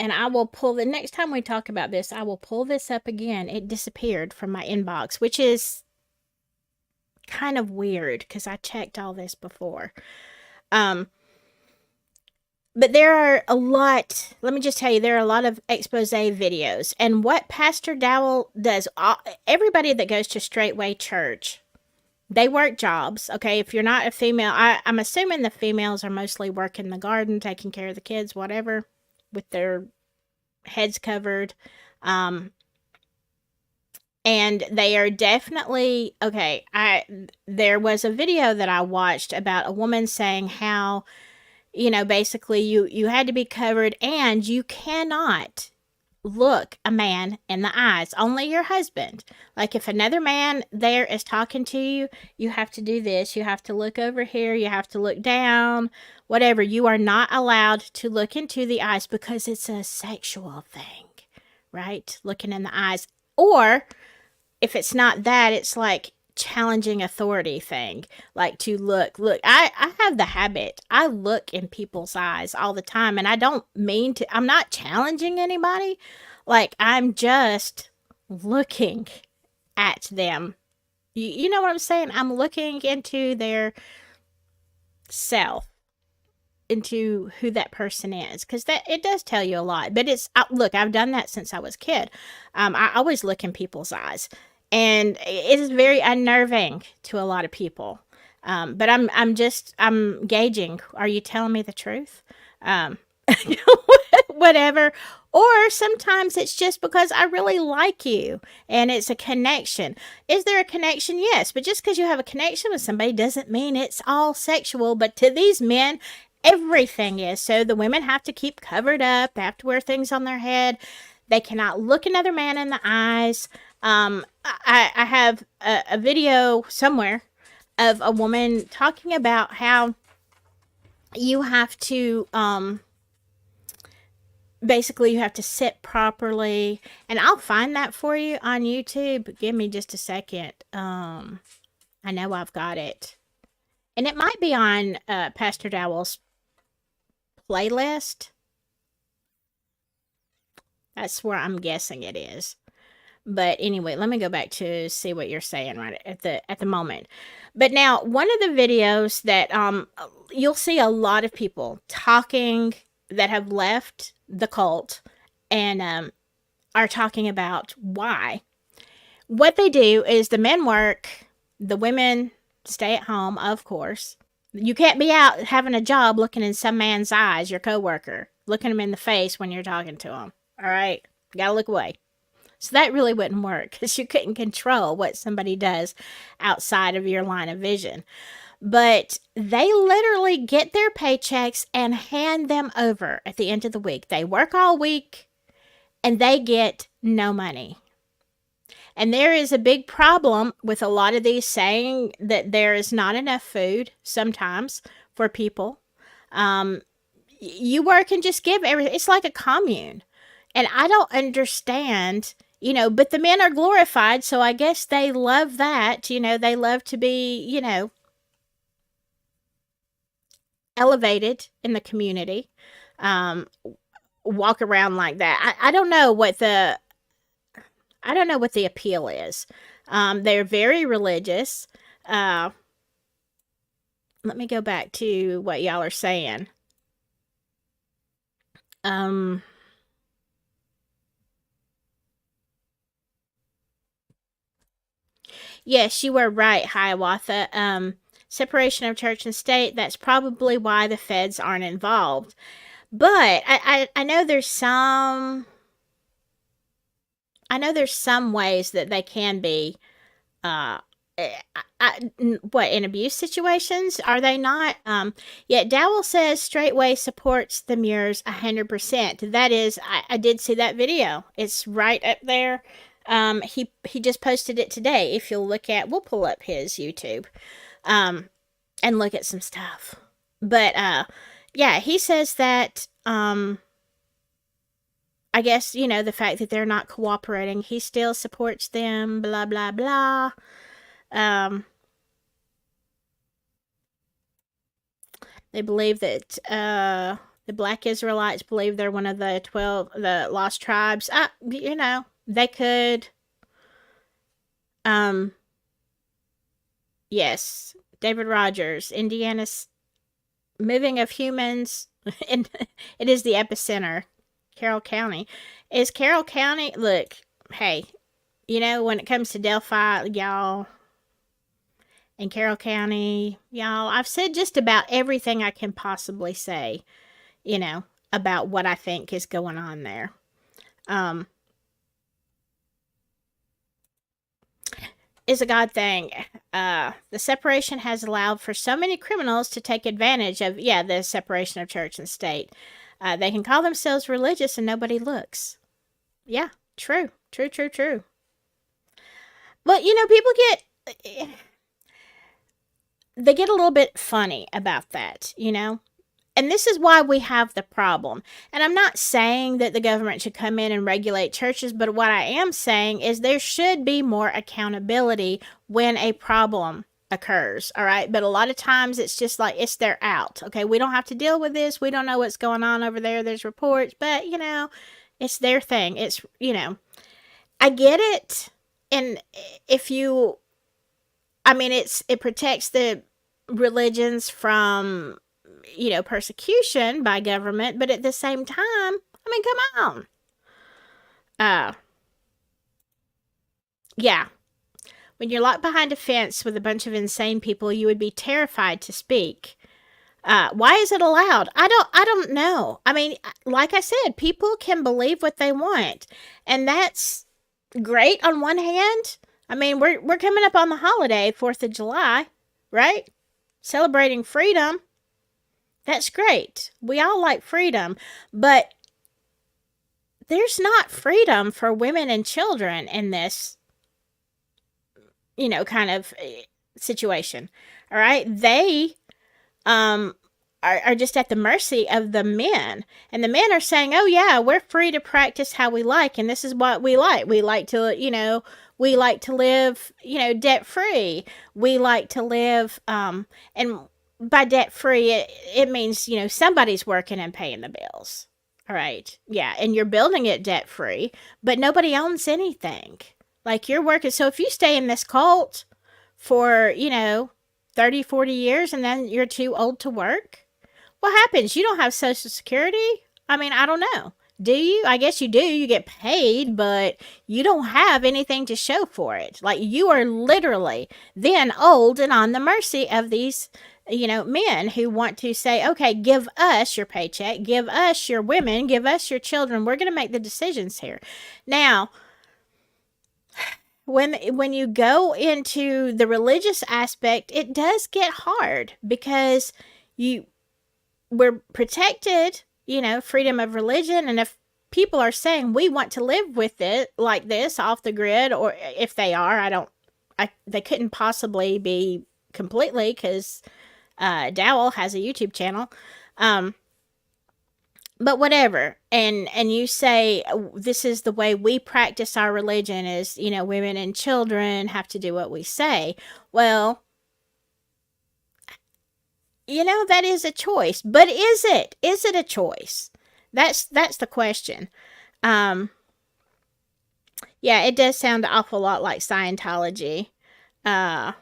I will pull the next time we talk about this, I will pull this up again. It disappeared from my inbox, which is kind of weird because I checked all this before. But there are a lot, let me just tell you, there are a lot of expose videos. And what Pastor Dowell does, everybody that goes to Straitway Church, they work jobs. Okay, if you're not a female, I'm assuming the females are mostly working the garden, taking care of the kids, whatever, with their heads covered. And they are definitely, okay, there was a video that I watched about a woman saying how, basically you had to be covered and you cannot look a man in the eyes, only your husband. Like if another man there is talking to you, you have to do this. You have to look over here. You have to look down, whatever. You are not allowed to look into the eyes because it's a sexual thing, right? Looking in the eyes. Or if it's not that, it's like challenging authority thing, like to look. I have the habit. I look in people's eyes all the time, and I don't mean to. I'm not challenging anybody. Like I'm just looking at them. You know what I'm saying? I'm looking into their self, into who that person is, because that it does tell you a lot. But it's look, I've done that since I was a kid. I always look in people's eyes, and it is very unnerving to a lot of people. But I'm gauging. Are you telling me the truth? Whatever. Or sometimes it's just because I really like you and it's a connection. Is there a connection? Yes. But just because you have a connection with somebody doesn't mean it's all sexual. But to these men, everything is. So the women have to keep covered up. They have to wear things on their head. They cannot look another man in the eyes. I have a video somewhere of a woman talking about how you have to, basically you have to sit properly, and I'll find that for you on YouTube. Give me just a second. I know I've got it, and it might be on Pastor Dowell's playlist. That's where I'm guessing it is. But anyway, let me go back to see what you're saying right at the moment. But now, one of the videos that you'll see a lot of people talking that have left the cult and are talking about why. What they do is the men work, the women stay at home, of course. You can't be out having a job looking in some man's eyes, your coworker, looking him in the face when you're talking to him. All right? You gotta look away. So that really wouldn't work because you couldn't control what somebody does outside of your line of vision. But they literally get their paychecks and hand them over at the end of the week. They work all week and they get no money. And there is a big problem with a lot of these saying that there is not enough food sometimes for people. You work and just give everything. It's like a commune. And I don't understand, but the men are glorified, so I guess they love that. They love to be, elevated in the community, walk around like that. I don't know what the appeal is. They're very religious. Let me go back to what y'all are saying. Yes, you were right, Hiawatha. Separation of church and state, that's probably why the feds aren't involved. But I know there's some ways that they can be, in abuse situations, are they not? Yet Dowell says Straitway supports the Muirs 100%. That is, I did see that video. It's right up there. He just posted it today. If you'll look at, we'll pull up his YouTube, um, and look at some stuff. But yeah, he says that I guess the fact that they're not cooperating, he still supports them. Blah blah blah. Um, they believe that the Black Israelites believe they're one of the 12, the lost tribes. They could. Um, yes, David Rogers, Indiana's moving of humans, and it is the epicenter. Carroll County. Is Carroll County, look, hey, when it comes to Delphi, y'all, and Carroll County, y'all, I've said just about everything I can possibly say, about what I think is going on there. Is a God thing. The separation has allowed for so many criminals to take advantage of, the separation of church and state. They can call themselves religious and nobody looks. Yeah, true. But, people they get a little bit funny about that, And this is why we have the problem. And I'm not saying that the government should come in and regulate churches, but what I am saying is there should be more accountability when a problem occurs, all right? But a lot of times it's just like it's their out. Okay, we don't have to deal with this. We don't know what's going on over there. There's reports, but it's their thing. It's I get it. And if you it protects the religions from persecution by government, but at the same time, come on. Yeah. When you're locked behind a fence with a bunch of insane people, you would be terrified to speak. Why is it allowed? I don't know. Like I said, people can believe what they want, and that's great on one hand. We're coming up on the holiday, 4th of July, right? Celebrating freedom. That's great. We all like freedom, but there's not freedom for women and children in this kind of situation. All right. They are just at the mercy of the men. And the men are saying, oh, yeah, we're free to practice how we like. And this is what we like. We like to live, debt free. We like to live, and by debt free, it means, somebody's working and paying the bills. All right. Yeah. And you're building it debt free, but nobody owns anything. Like you're working. So if you stay in this cult for, 30, 40 years and then you're too old to work, what happens? You don't have Social Security? I don't know. Do you? I guess you do. You get paid, but you don't have anything to show for it. Like you are literally then old and on the mercy of these, men who want to say, okay, give us your paycheck, give us your women, give us your children. We're going to make the decisions here. Now, when you go into the religious aspect, it does get hard because we're protected, freedom of religion. And if people are saying we want to live with it like this off the grid, or if they are, they couldn't possibly be completely, because Dowell has a YouTube channel. But whatever. And you say, this is the way we practice our religion is, women and children have to do what we say. Well, that is a choice. But is it? Is it a choice? That's the question. Yeah, it does sound an awful lot like Scientology. Hello,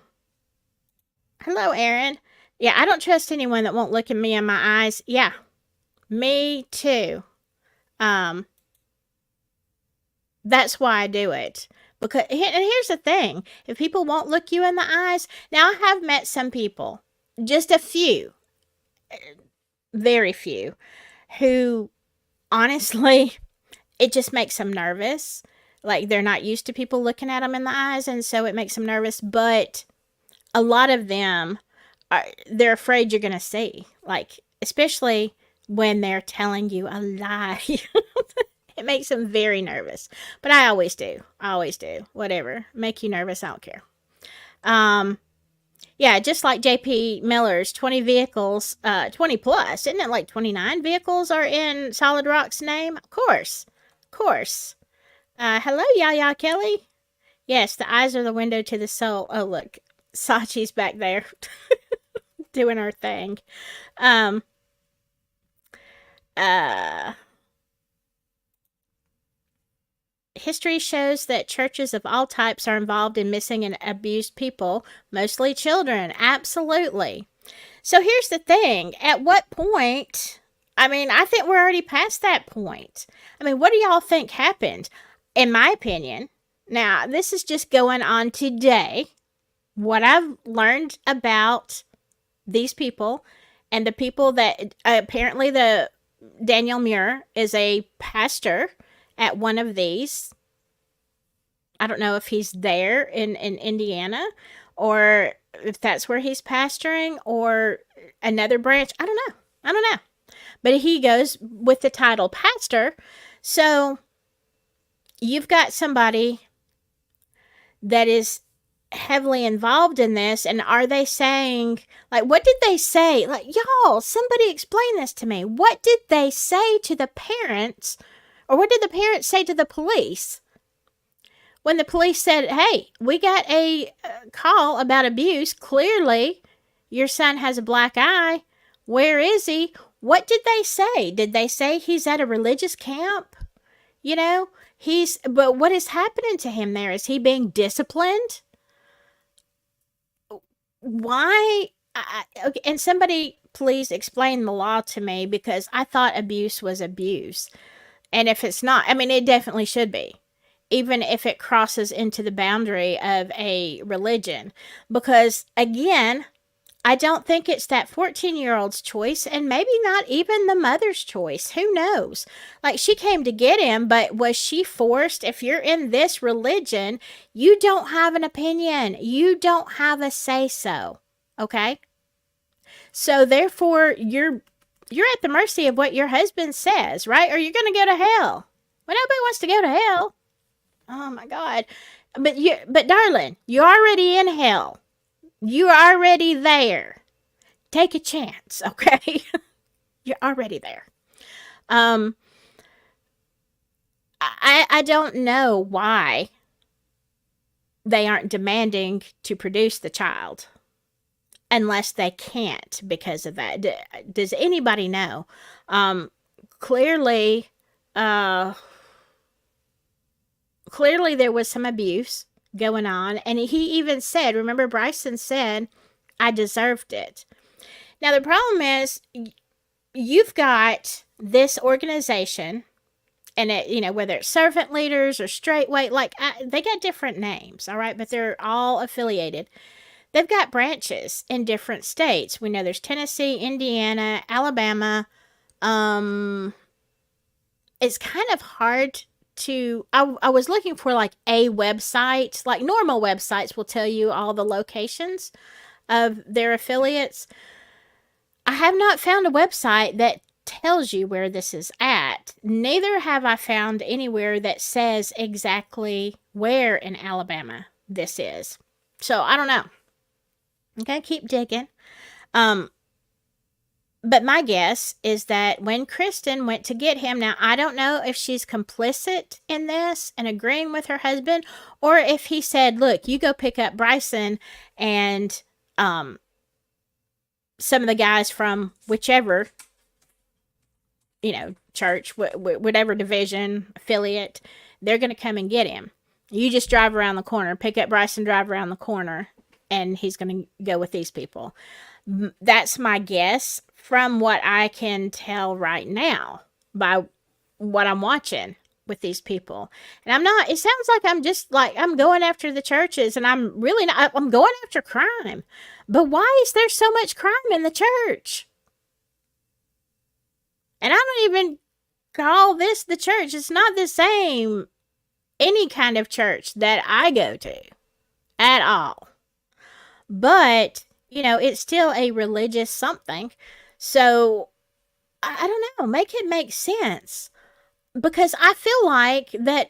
Aaron. Yeah, I don't trust anyone that won't look at me in my eyes. Yeah, me too. That's why I do it. And here's the thing. If people won't look you in the eyes, now I have met some people, just a few, very few, who honestly, it just makes them nervous. Like they're not used to people looking at them in the eyes, and so it makes them nervous. But a lot of them, they're afraid you're going to see. Like, especially when they're telling you a lie. It makes him very nervous. But I always do. I always do. Whatever. Make you nervous, I don't care. Um, yeah, just like JP Miller's 20 vehicles, 20 plus, isn't it like 29 vehicles are in Solid Rock's name? Of course. Of course. Hello, Yaya Kelly. Yes, the eyes are the window to the soul. Oh, look. Sachi's back there doing her thing. Um, uh, History shows that churches of all types are involved in missing and abused people, mostly children. Absolutely. So here's the thing. At what point? I mean, I think we're already past that point. I mean, what do y'all think happened? In my opinion, now this is just going on today. What I've learned about these people and the people that apparently the Daniel Muir is a pastor at one of these. I don't know if he's there in Indiana or if that's where he's pastoring or another branch. I don't know. I don't know. But he goes with the title pastor. So you've got somebody that is heavily involved in this, and are they saying, like, what did they say? Like, y'all, somebody explain this to me. What did they say to the parents, or what did the parents say to the police when the police said, hey, we got a call about abuse? Clearly your son has a black eye. Where is he? What did they say? Did they say he's at a religious camp? You know, but what is happening to him there? Is he being disciplined? Why? Okay, and somebody please explain the law to me, because I thought abuse was abuse. And if it's not, I mean, it definitely should be, even if it crosses into the boundary of a religion. Because again, I don't think it's that 14-year-old's choice, and maybe not even the mother's choice. Who knows? Like, she came to get him, but was she forced? If you're in this religion, you don't have an opinion. You don't have a say-so. Okay? So therefore, you're at the mercy of what your husband says, right? Or you're going to go to hell. Well, nobody wants to go to hell. Oh my God. But darling, you're already in hell. You're already there. Take a chance, okay? You're already there. I don't know why they aren't demanding to produce the child, unless they can't because of that. Does anybody know? Clearly there was some abuse going on, and he even said, remember, Bryson said, I deserved it. Now the problem is, you've got this organization, and it, you know, whether it's Servant Leaders or Straitway, like, they got different names, all right, but they're all affiliated. They've got branches in different states. We know there's Tennessee, Indiana, Alabama. It's kind of hard to, I was looking for like a website. Like, normal websites will tell you all the locations of their affiliates. I have not found a website that tells you where this is at. Neither have I found anywhere that says exactly where in Alabama this is. So I don't know. Okay, keep digging. But my guess is that when Kristen went to get him, now I don't know if she's complicit in this and agreeing with her husband, or if he said, look, you go pick up Bryson and some of the guys from whichever, you know, church, whatever division, affiliate, they're going to come and get him. You just drive around the corner, pick up Bryson, drive around the corner, and he's going to go with these people. That's my guess from what I can tell right now by what I'm watching with these people. And I'm not, it sounds like I'm just like, I'm going after the churches, and I'm really not, I'm going after crime. But why is there so much crime in the church? And I don't even call this the church. It's not the same any kind of church that I go to at all. But, you know, it's still a religious something. So, I don't know. Make it make sense. because I feel like that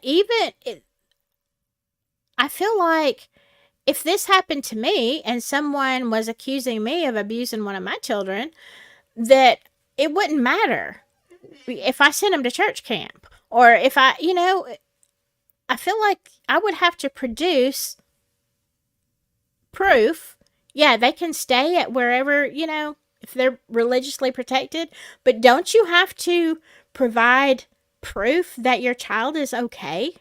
I feel like if this happened to me and someone was accusing me of abusing one of my children, that it wouldn't matter if I sent them to church camp, or if I feel like I would have to produce proof. Yeah, they can stay at wherever, if they're religiously protected, but don't you have to provide proof that your child is okay?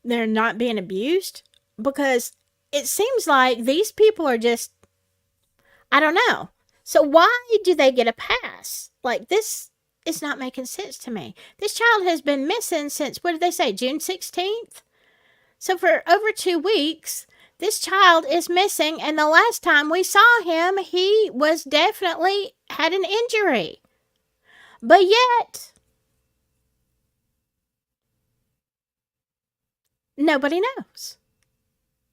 They're not being abused? Because it seems like these people are just, I don't know. So why do they get a pass? Like, this is not making sense to me. This child has been missing since, what did they say, June 16th? So for over 2 weeks, this child is missing, and the last time we saw him, he was definitely had an injury. But yet, nobody knows.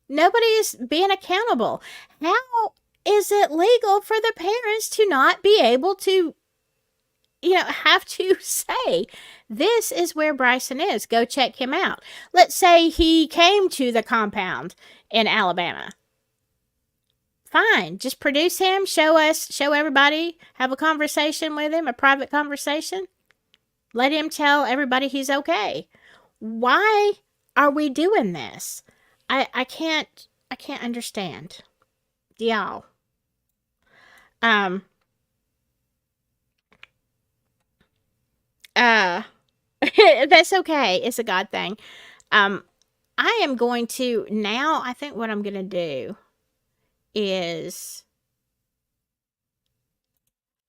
Nobody is being accountable. How is it legal for the parents to not be able to, have to say, this is where Bryson is. Go check him out. Let's say he came to the compound in Alabama. Fine. Just produce him, show everybody, have a conversation with him, a private conversation. Let him tell everybody he's okay. Why are we doing this? I can't understand. Y'all. That's okay. It's a God thing. I am going to now, I think what I'm going to do is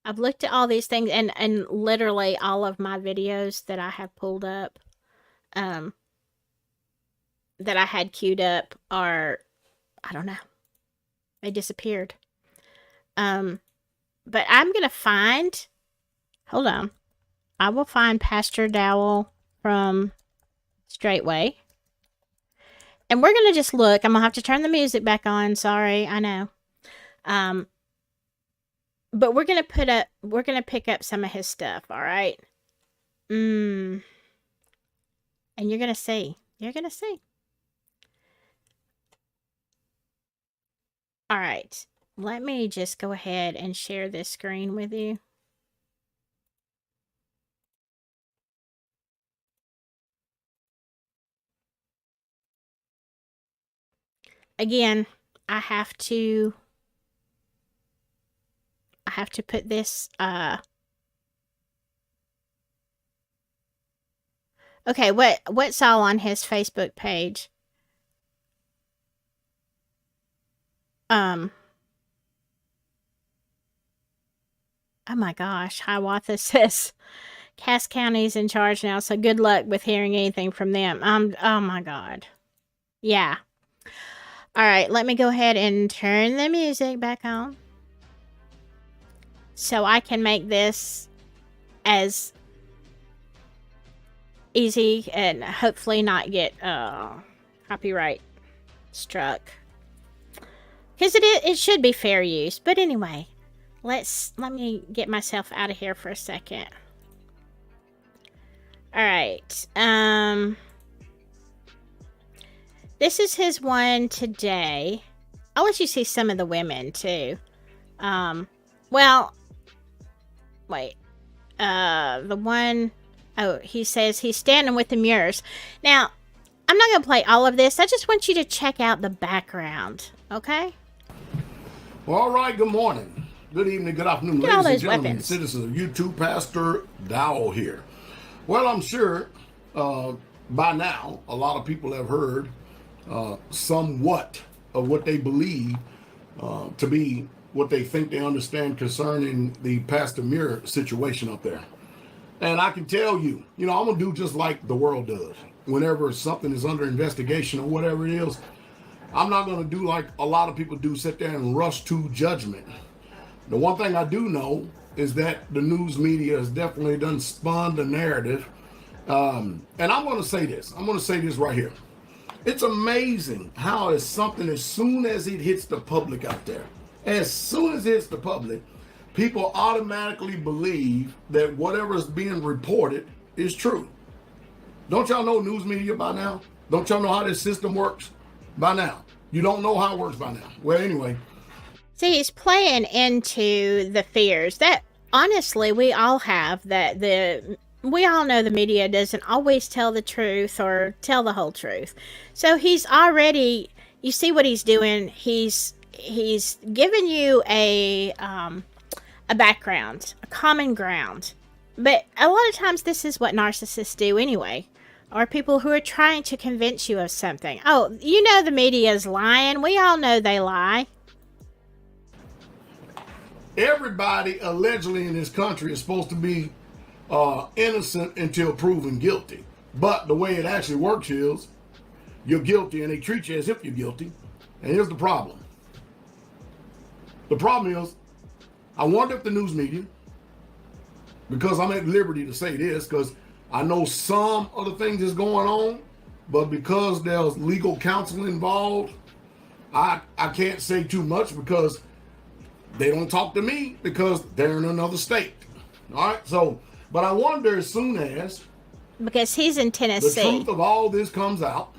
I've looked at all these things, and literally all of my videos that I have pulled up, that I had queued up are, I don't know, they disappeared. But I'm going to find, hold on. I will find Pastor Dowell from Straitway. And we're going to just look. I'm going to have to turn the music back on. Sorry, I know. But we're going to pick up some of his stuff, all right? And you're going to see. You're going to see. All right. Let me just go ahead and share this screen with you. Again, I have to put this, okay, what's all on his Facebook page? Oh my gosh, Hiawatha says Cass County's in charge now, so good luck with hearing anything from them. Oh my God. Yeah. All right, let me go ahead and turn the music back on so I can make this as easy and hopefully not get copyright struck. Because it should be fair use. But anyway, let me get myself out of here for a second. All right. This is his one today. I'll let you see some of the women too. Well, wait. The one, oh, he says he's standing with the Muirs. Now, I'm not going to play all of this. I just want you to check out the background, okay? Well, all right, good morning. Good evening, good afternoon, Look at all ladies and those gentlemen, weapons. citizens of YouTube, Pastor Dowell here. Well, I'm sure by now a lot of people have heard somewhat of what they believe to be what they think they understand concerning the Pastor Muir situation up there. And I can tell you, I'm going to do just like the world does. Whenever something is under investigation or whatever it is, I'm not going to do like a lot of people do, sit there and rush to judgment. The one thing I do know is that the news media has definitely done spun the narrative. And I'm going to say this. I'm going to say this right here. It's amazing how it's something as soon as it hits the public out there, as soon as it hits the public, people automatically believe that whatever is being reported is true. Don't y'all know news media by now? Don't y'all know how this system works by now? You don't know how it works by now. Well, anyway. See, he's playing into the fears that honestly we all have, that we all know the media doesn't always tell the truth or tell the whole truth. So he's already, you see what he's doing, he's given you a background, a common ground. But a lot of times this is what narcissists do anyway. Or people who are trying to convince you of something. Oh, you know the media is lying. We all know they lie. Everybody allegedly in this country is supposed to be innocent until proven guilty. But the way it actually works is you're guilty and they treat you as if you're guilty. And here's the problem. The problem is, I wonder if the news media, because I'm at liberty to say this, because I know some of the things that's going on, but because there's legal counsel involved, I can't say too much because they don't talk to me because they're in another state. All right, so, but I wonder as soon as because he's in the Tennessee, truth of all this comes out,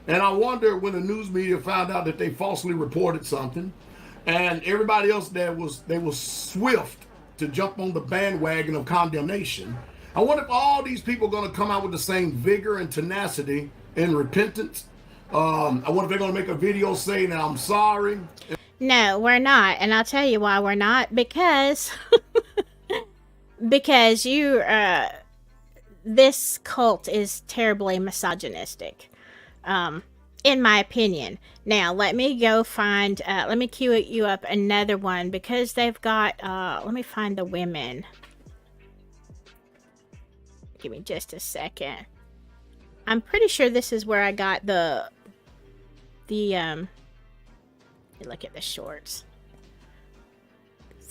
and I wonder when the news media found out that they falsely reported something, and everybody else they was swift to jump on the bandwagon of condemnation. I wonder if all these people are going to come out with the same vigor and tenacity and repentance. I wonder if they're going to make a video saying that I'm sorry. No, we're not. And I'll tell you why we're not. Because you, this cult is terribly misogynistic, in my opinion. Now, let me go find, let me queue you up another one because they've got, let me find the women. Give me just a second. I'm pretty sure this is where I got the look at the shorts.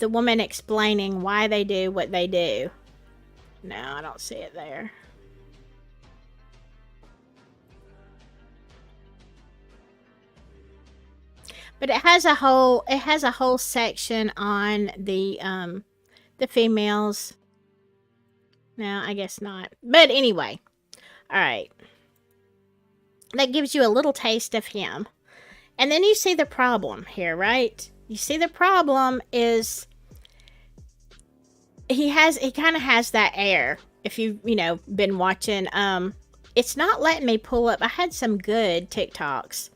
The woman explaining why they do what they do. No, I don't see it there. But it has a whole section on the females. No, I guess not. But anyway, all right. That gives you a little taste of him. And then you see the problem here, right? You see the problem is he kind of has that air. If you've, been watching, it's not letting me pull up. I had some good TikToks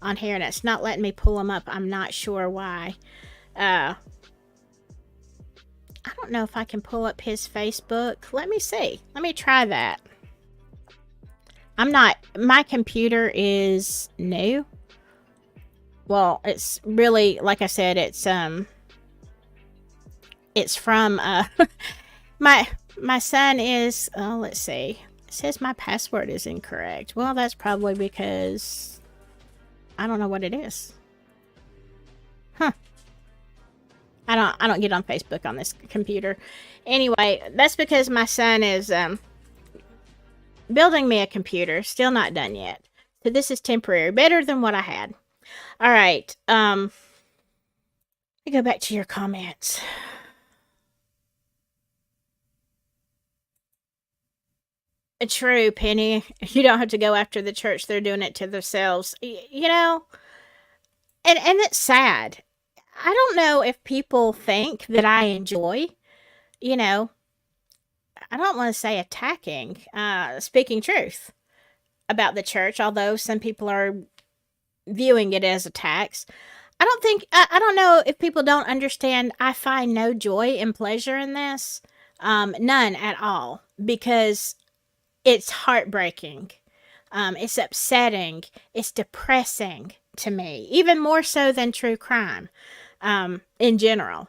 on here and it's not letting me pull them up. I'm not sure why. I don't know if I can pull up his Facebook. Let me see. Let me try that. My computer is new. Well, it's really, like I said, it's from, my son is, let's see. It says my password is incorrect. Well, that's probably because I don't know what it is. Huh. I don't get on Facebook on this computer. Anyway, that's because my son is building me a computer. Still not done yet. So this is temporary. Better than what I had. All right. Let me go back to your comments. True, Penny. You don't have to go after the church. They're doing it to themselves. And it's sad. I don't know if people think that I enjoy, I don't want to say attacking, speaking truth about the church, although some people are viewing it as attacks. I don't know if people don't understand. I find no joy and pleasure in this. None at all, because it's heartbreaking. It's upsetting. It's depressing to me, even more so than true crime. In general.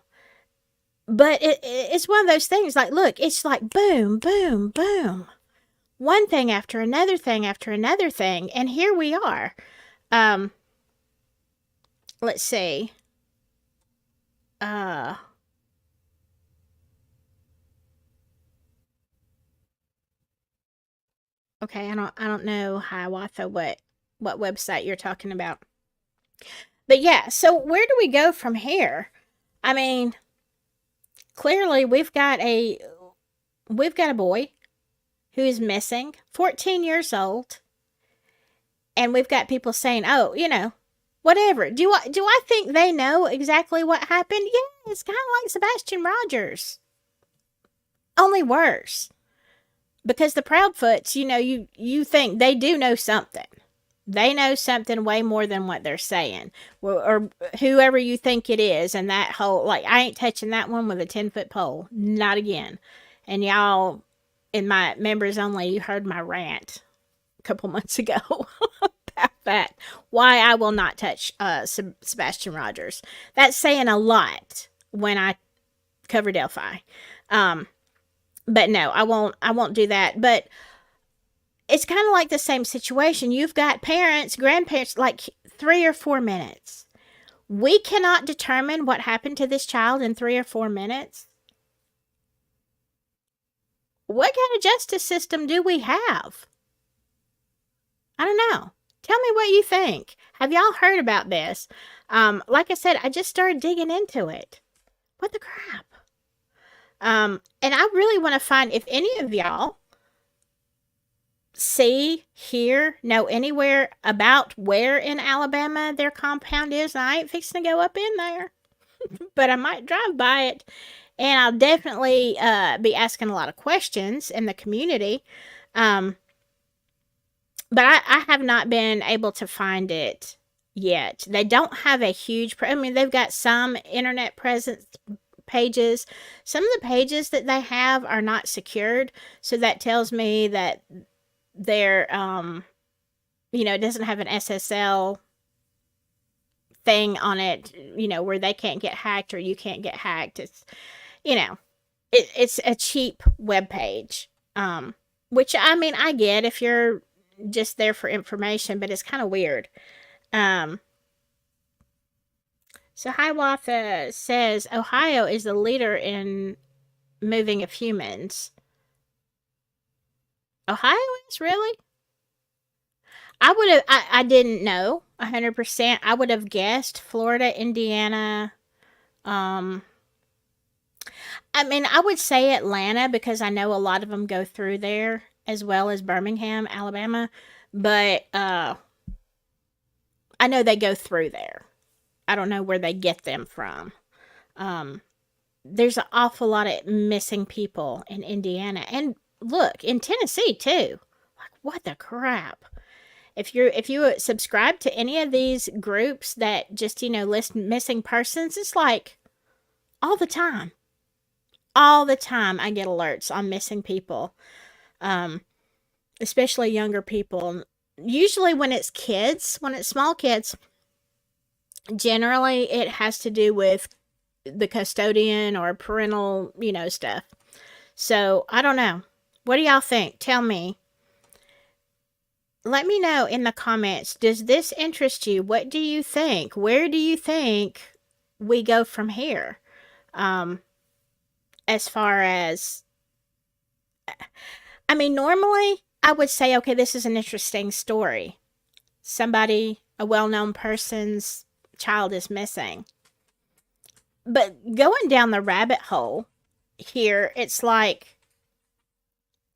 But it's one of those things, like, look, it's like boom, boom, boom. One thing after another thing after another thing. And here we are. Let's see. Okay, I don't know, Hiawatha, what website you're talking about. But yeah, so where do we go from here? I mean, clearly we've got a boy who is missing, 14 years old. And we've got people saying, oh, whatever. Do I think they know exactly what happened? Yeah, it's kind of like Sebastian Rogers. Only worse. Because the Proudfoots, you think they do know something. They know something way more than what they're saying. Or whoever you think it is. And that whole, like, I ain't touching that one with a 10-foot pole. Not again. And y'all, in my members only, you heard my rant a couple months ago about that. Why I will not touch Sebastian Rogers. That's saying a lot when I cover Delphi. But no, I won't do that. But it's kind of like the same situation. You've got parents, grandparents, like 3 or 4 minutes. We cannot determine what happened to this child in 3 or 4 minutes. What kind of justice system do we have? I don't know. Tell me what you think. Have y'all heard about this? Like I said, I just started digging into it. What the crap? And I really want to find if any of y'all see, hear, know anywhere about where in Alabama their compound is. And I ain't fixing to go up in there, but I might drive by it. And I'll definitely be asking a lot of questions in the community. But I have not been able to find it yet. They don't have a huge, they've got some internet presence pages. Some of the pages that they have are not secured. So that tells me that they're, it doesn't have an SSL thing on it, where they can't get hacked or you can't get hacked. It's, it's a cheap web page. Which, I get if you're just there for information, but it's kind of weird. So Hiawatha says Ohio is the leader in moving of humans. Ohio is, really? I didn't know 100%. I would have guessed Florida, Indiana. I would say Atlanta because I know a lot of them go through there, as well as Birmingham, Alabama. But I know they go through there. I don't know where they get them from. There's an awful lot of missing people in Indiana. And look, in Tennessee too. Like, what the crap? If you subscribe to any of these groups that just, list missing persons, it's like all the time. All the time I get alerts on missing people. Especially younger people. Usually when it's kids, when it's small kids, generally it has to do with the custodian or parental, stuff. So, I don't know. What do y'all think? Tell me. Let me know in the comments. Does this interest you? What do you think? Where do you think we go from here? As far as... normally, I would say, okay, this is an interesting story. Somebody, a well-known person's child is missing. But going down the rabbit hole here, it's like,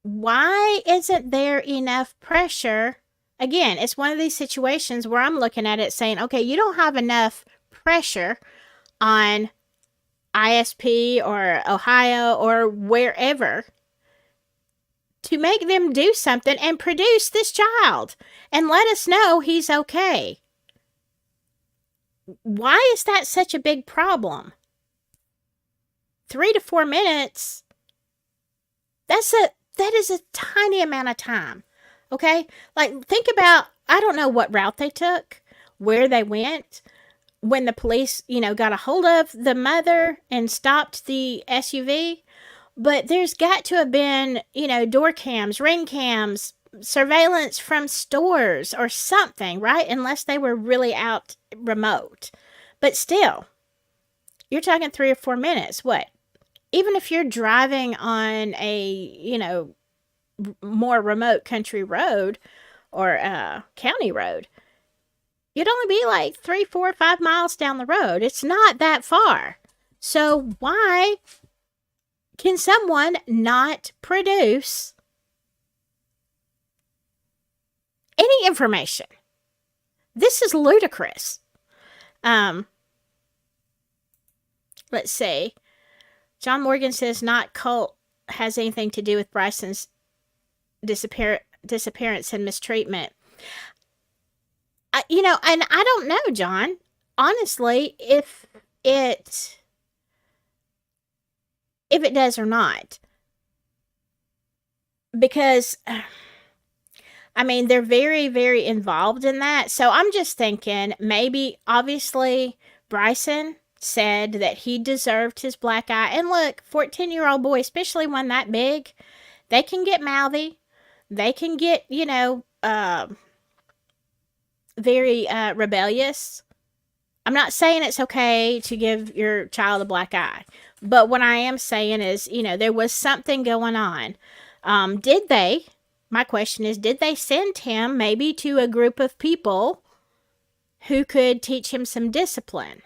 why isn't there enough pressure? Again, it's one of these situations where I'm looking at it saying, okay, you don't have enough pressure on ISP or Ohio or wherever to make them do something and produce this child and let us know he's okay. Why is that such a big problem? 3 to 4 minutes, that is a tiny amount of time. Okay? Like, think about, I don't know what route they took, where they went, when the police, got a hold of the mother and stopped the SUV. But there's got to have been, door cams, ring cams, surveillance from stores or something, right? Unless they were really out remote. But still, you're talking 3 or 4 minutes. What? Even if you're driving on a, more remote country road or county road, you'd only be like 3, 4, 5 miles down the road. It's not that far. So why can someone not produce any information. This is ludicrous. Let's see. John Morgan says not cult has anything to do with Bryson's disappearance and mistreatment. And I don't know, John. Honestly, if it does or not, because I mean they're very, very involved in that. So I'm just thinking maybe, obviously, Bryson said that he deserved his black eye. And look, 14-year-old boy, especially one that big, they can get mouthy. They can get, very rebellious. I'm not saying it's okay to give your child a black eye. But what I am saying is, there was something going on. My question is, did they send him maybe to a group of people who could teach him some discipline?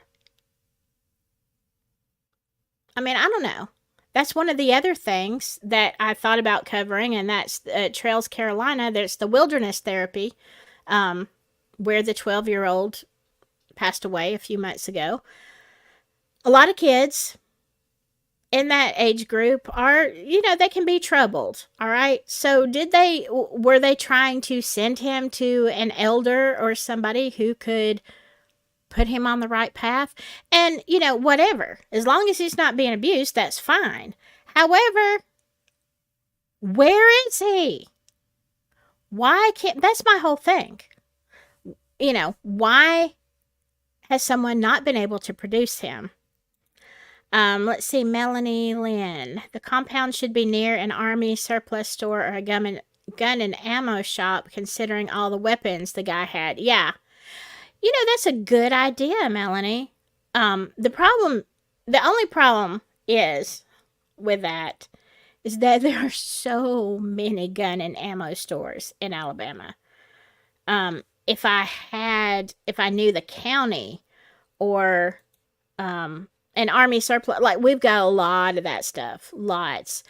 I mean, I don't know. That's one of the other things that I thought about covering, and that's Trails, Carolina. There's the wilderness therapy, where the 12-year-old passed away a few months ago. A lot of kids in that age group are, they can be troubled. All right. So were they trying to send him to an elder or somebody who could put him on the right path? And, whatever. As long as he's not being abused, that's fine. However, where is he? Why can't, that's my whole thing. Why has someone not been able to produce him? Let's see, Melanie Lynn. The compound should be near an army surplus store or a gun and ammo shop, considering all the weapons the guy had. Yeah. That's a good idea, Melanie. The only problem is with that is that there are so many gun and ammo stores in Alabama. If I knew the county or an army surplus, like we've got a lot of that stuff, lots.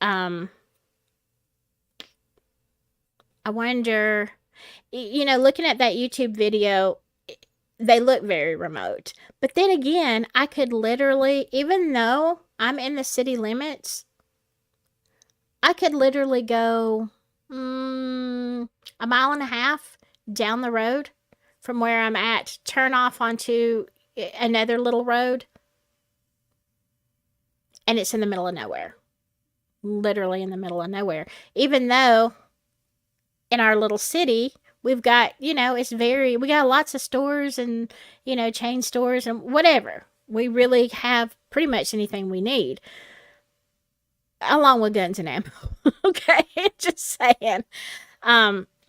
I wonder, looking at that YouTube video, they look very remote. But then again, I could literally, even though I'm in the city limits, I could literally go a mile and a half down the road from where I'm at, turn off onto another little road, and it's in the middle of nowhere. Literally in the middle of nowhere. Even though in our little city, we've got, we got lots of stores and, chain stores and whatever. We really have pretty much anything we need. Along with guns and ammo. Okay, just saying.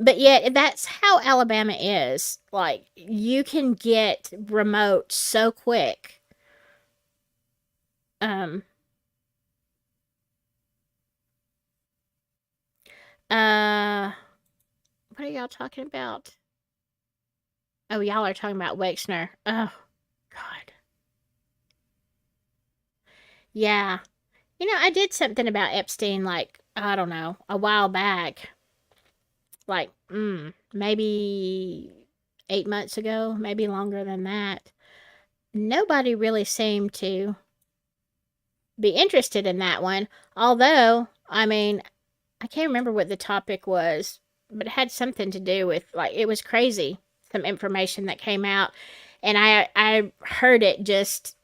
But yet, that's how Alabama is. Like, you can get remote so quick. What are y'all talking about? Oh, y'all are talking about Wexner. Oh, God. Yeah. I did something about Epstein, like, I don't know, a while back. Like, maybe 8 months ago, maybe longer than that. Nobody really seemed to be interested in that one. Although, I mean, I can't remember what the topic was, but it had something to do with, like, it was crazy, some information that came out. And I heard it just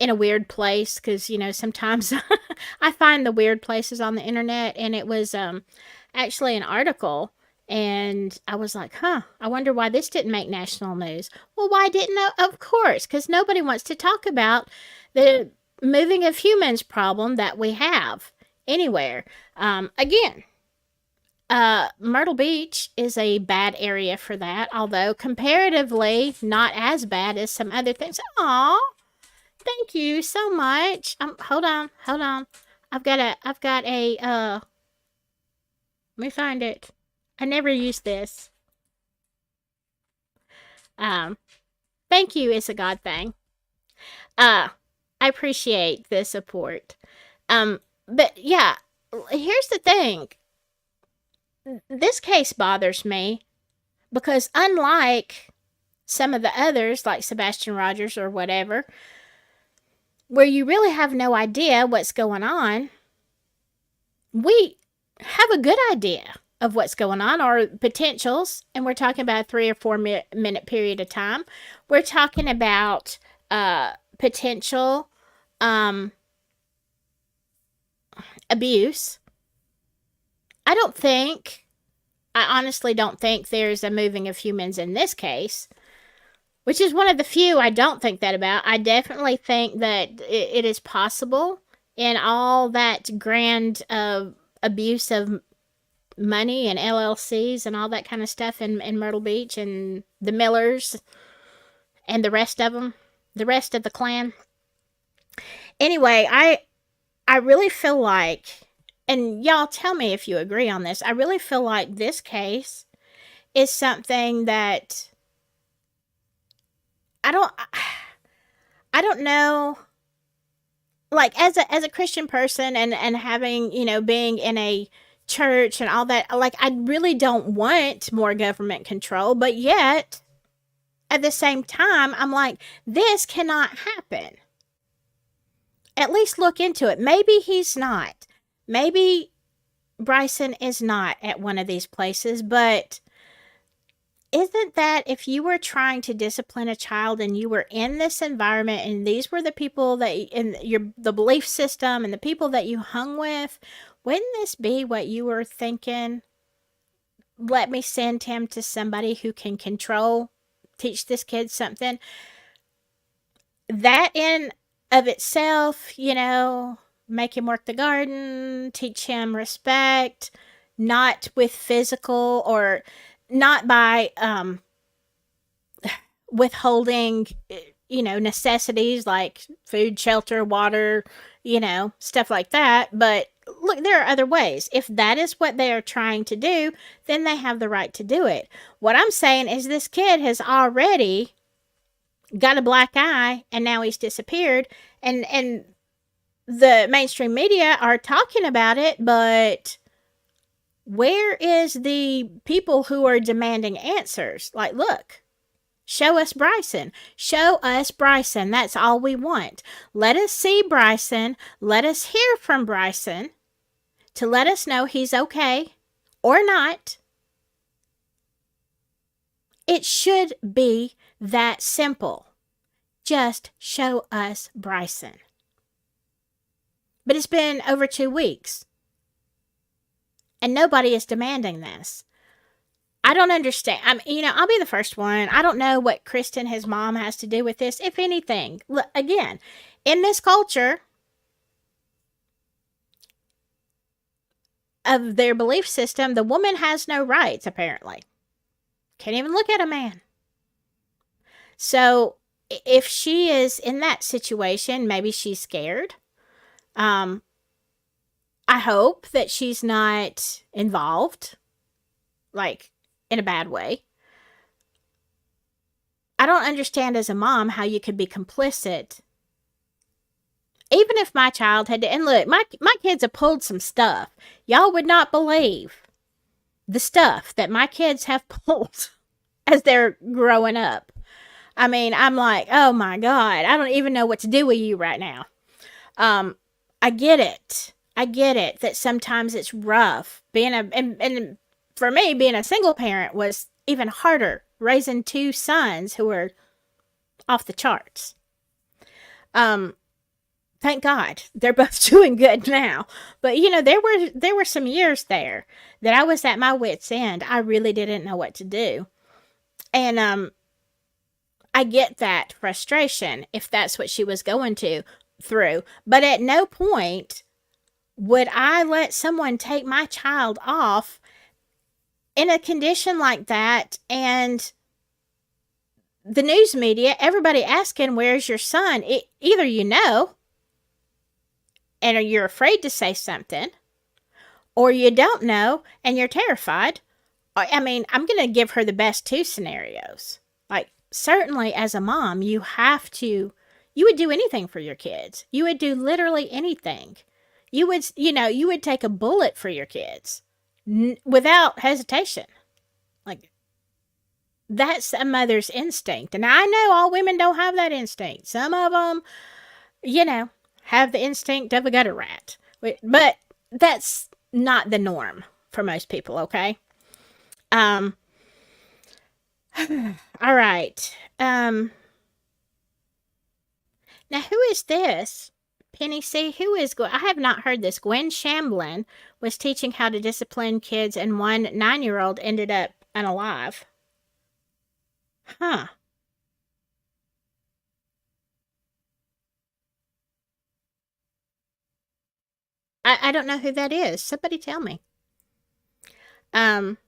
in a weird place, because, sometimes I find the weird places on the internet, and it was actually an article, and I was like, I wonder why this didn't make national news. Well, why didn't I? Of course, because nobody wants to talk about the moving of humans problem that we have anywhere. Again, Myrtle Beach is a bad area for that, although comparatively not as bad as some other things. Aw, thank you so much. Hold on. I've got a, let me find it. I never used this. Thank you. It's a God thing. I appreciate the support. But yeah, here's the thing. this case bothers me because unlike some of the others, like Sebastian Rogers or whatever, where you really have no idea what's going on, we have a good idea of what's going on or potentials, and we're talking about a 3 or 4 minute period of time. We're talking about potential abuse. I honestly don't think there's a moving of humans in this case, which is one of the few I don't think that about. I definitely think that it is possible in all that grand abuse of money and LLCs and all that kind of stuff in Myrtle Beach and the Millers and the rest of them, the rest of the clan. Anyway, I really feel like, and y'all tell me if you agree on this, I really feel like this case is something that I don't know, like as a Christian person and having, being in a church and all that, like I really don't want more government control, but yet at the same time I'm like, this cannot happen. At least look into it. Maybe he's not. Maybe Bryson is not at one of these places, but isn't that if you were trying to discipline a child and you were in this environment and these were the people that in the belief system and the people that you hung with, wouldn't this be what you were thinking? Let me send him to somebody who can teach this kid something. That in of itself, make him work the garden, teach him respect, not with physical or not by withholding, necessities like food, shelter, water, stuff like that. But look, there are other ways. If that is what they are trying to do, then they have the right to do it. What I'm saying is this kid has already got a black eye and now he's disappeared, and the mainstream media are talking about it, but where is the people who are demanding answers? Like, look, show us Bryson. Show us Bryson. That's all we want. Let us see Bryson. Let us hear from Bryson to let us know he's okay or not. It should be that simple. Just show us Bryson. But it's been over 2 weeks. And nobody is demanding this. I don't understand. I'll be the first one. I don't know what Kristen, his mom, has to do with this, if anything. Look, again, in this culture of their belief system, the woman has no rights, apparently. Can't even look at a man. So, if she is in that situation, maybe she's scared. I hope that she's not involved, like, in a bad way. I don't understand as a mom how you could be complicit. Even if my child had to, and look, my kids have pulled some stuff. Y'all would not believe the stuff that my kids have pulled as they're growing up. I mean, I'm like, oh my God, I don't even know what to do with you right now. I get it. I get it that sometimes it's rough. And for me, being a single parent was even harder, raising 2 sons who were off the charts. Thank God they're both doing good now. But there were some years there that I was at my wit's end. I really didn't know what to do. And I get that frustration if that's what she was going through. But at no point would I let someone take my child off in a condition like that, and the news media, everybody asking, where's your son? Either and you're afraid to say something, or you don't know and you're terrified. I mean, I'm going to give her the best 2 scenarios. Like, certainly as a mom, you would do anything for your kids. You would do literally anything. You would take a bullet for your kids. without hesitation. Like, that's a mother's instinct. And I know all women don't have that instinct. Some of them, have the instinct of a gutter rat. But that's not the norm for most people, okay? Um, all right. Now, who is this? Penny C, who is I have not heard this. Gwen Shamblin was teaching how to discipline kids, and one 9-year-old ended up unalive. Huh. I don't know who that is. Somebody tell me. Um,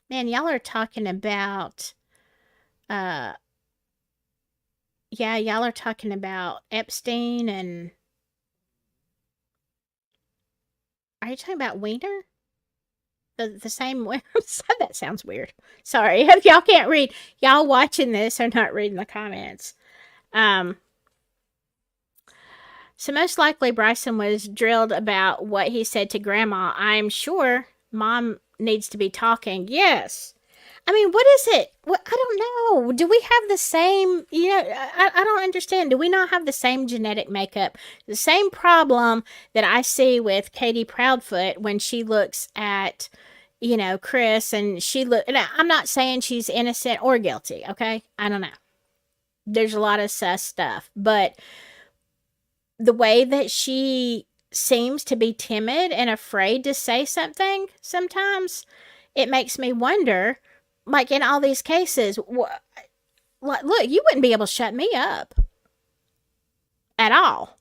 Man, y'all are talking about, uh, yeah, y'all are talking about Epstein, and are you talking about Wiener? The same way? That sounds weird. Sorry, if y'all can't read, y'all watching this are not reading the comments. So most likely Bryson was drilled about what he said to Grandma. I'm sure Mom needs to be talking. Yes. I mean, what is it? What, I don't know. Do we have the same, I don't understand. Do we not have the same genetic makeup? The same problem that I see with Katie Proudfoot when she looks at, Chris, and and I'm not saying she's innocent or guilty, okay? I don't know. There's a lot of sus stuff, but the way that she seems to be timid and afraid to say something sometimes, it makes me wonder, like in all these cases, look, you wouldn't be able to shut me up at all.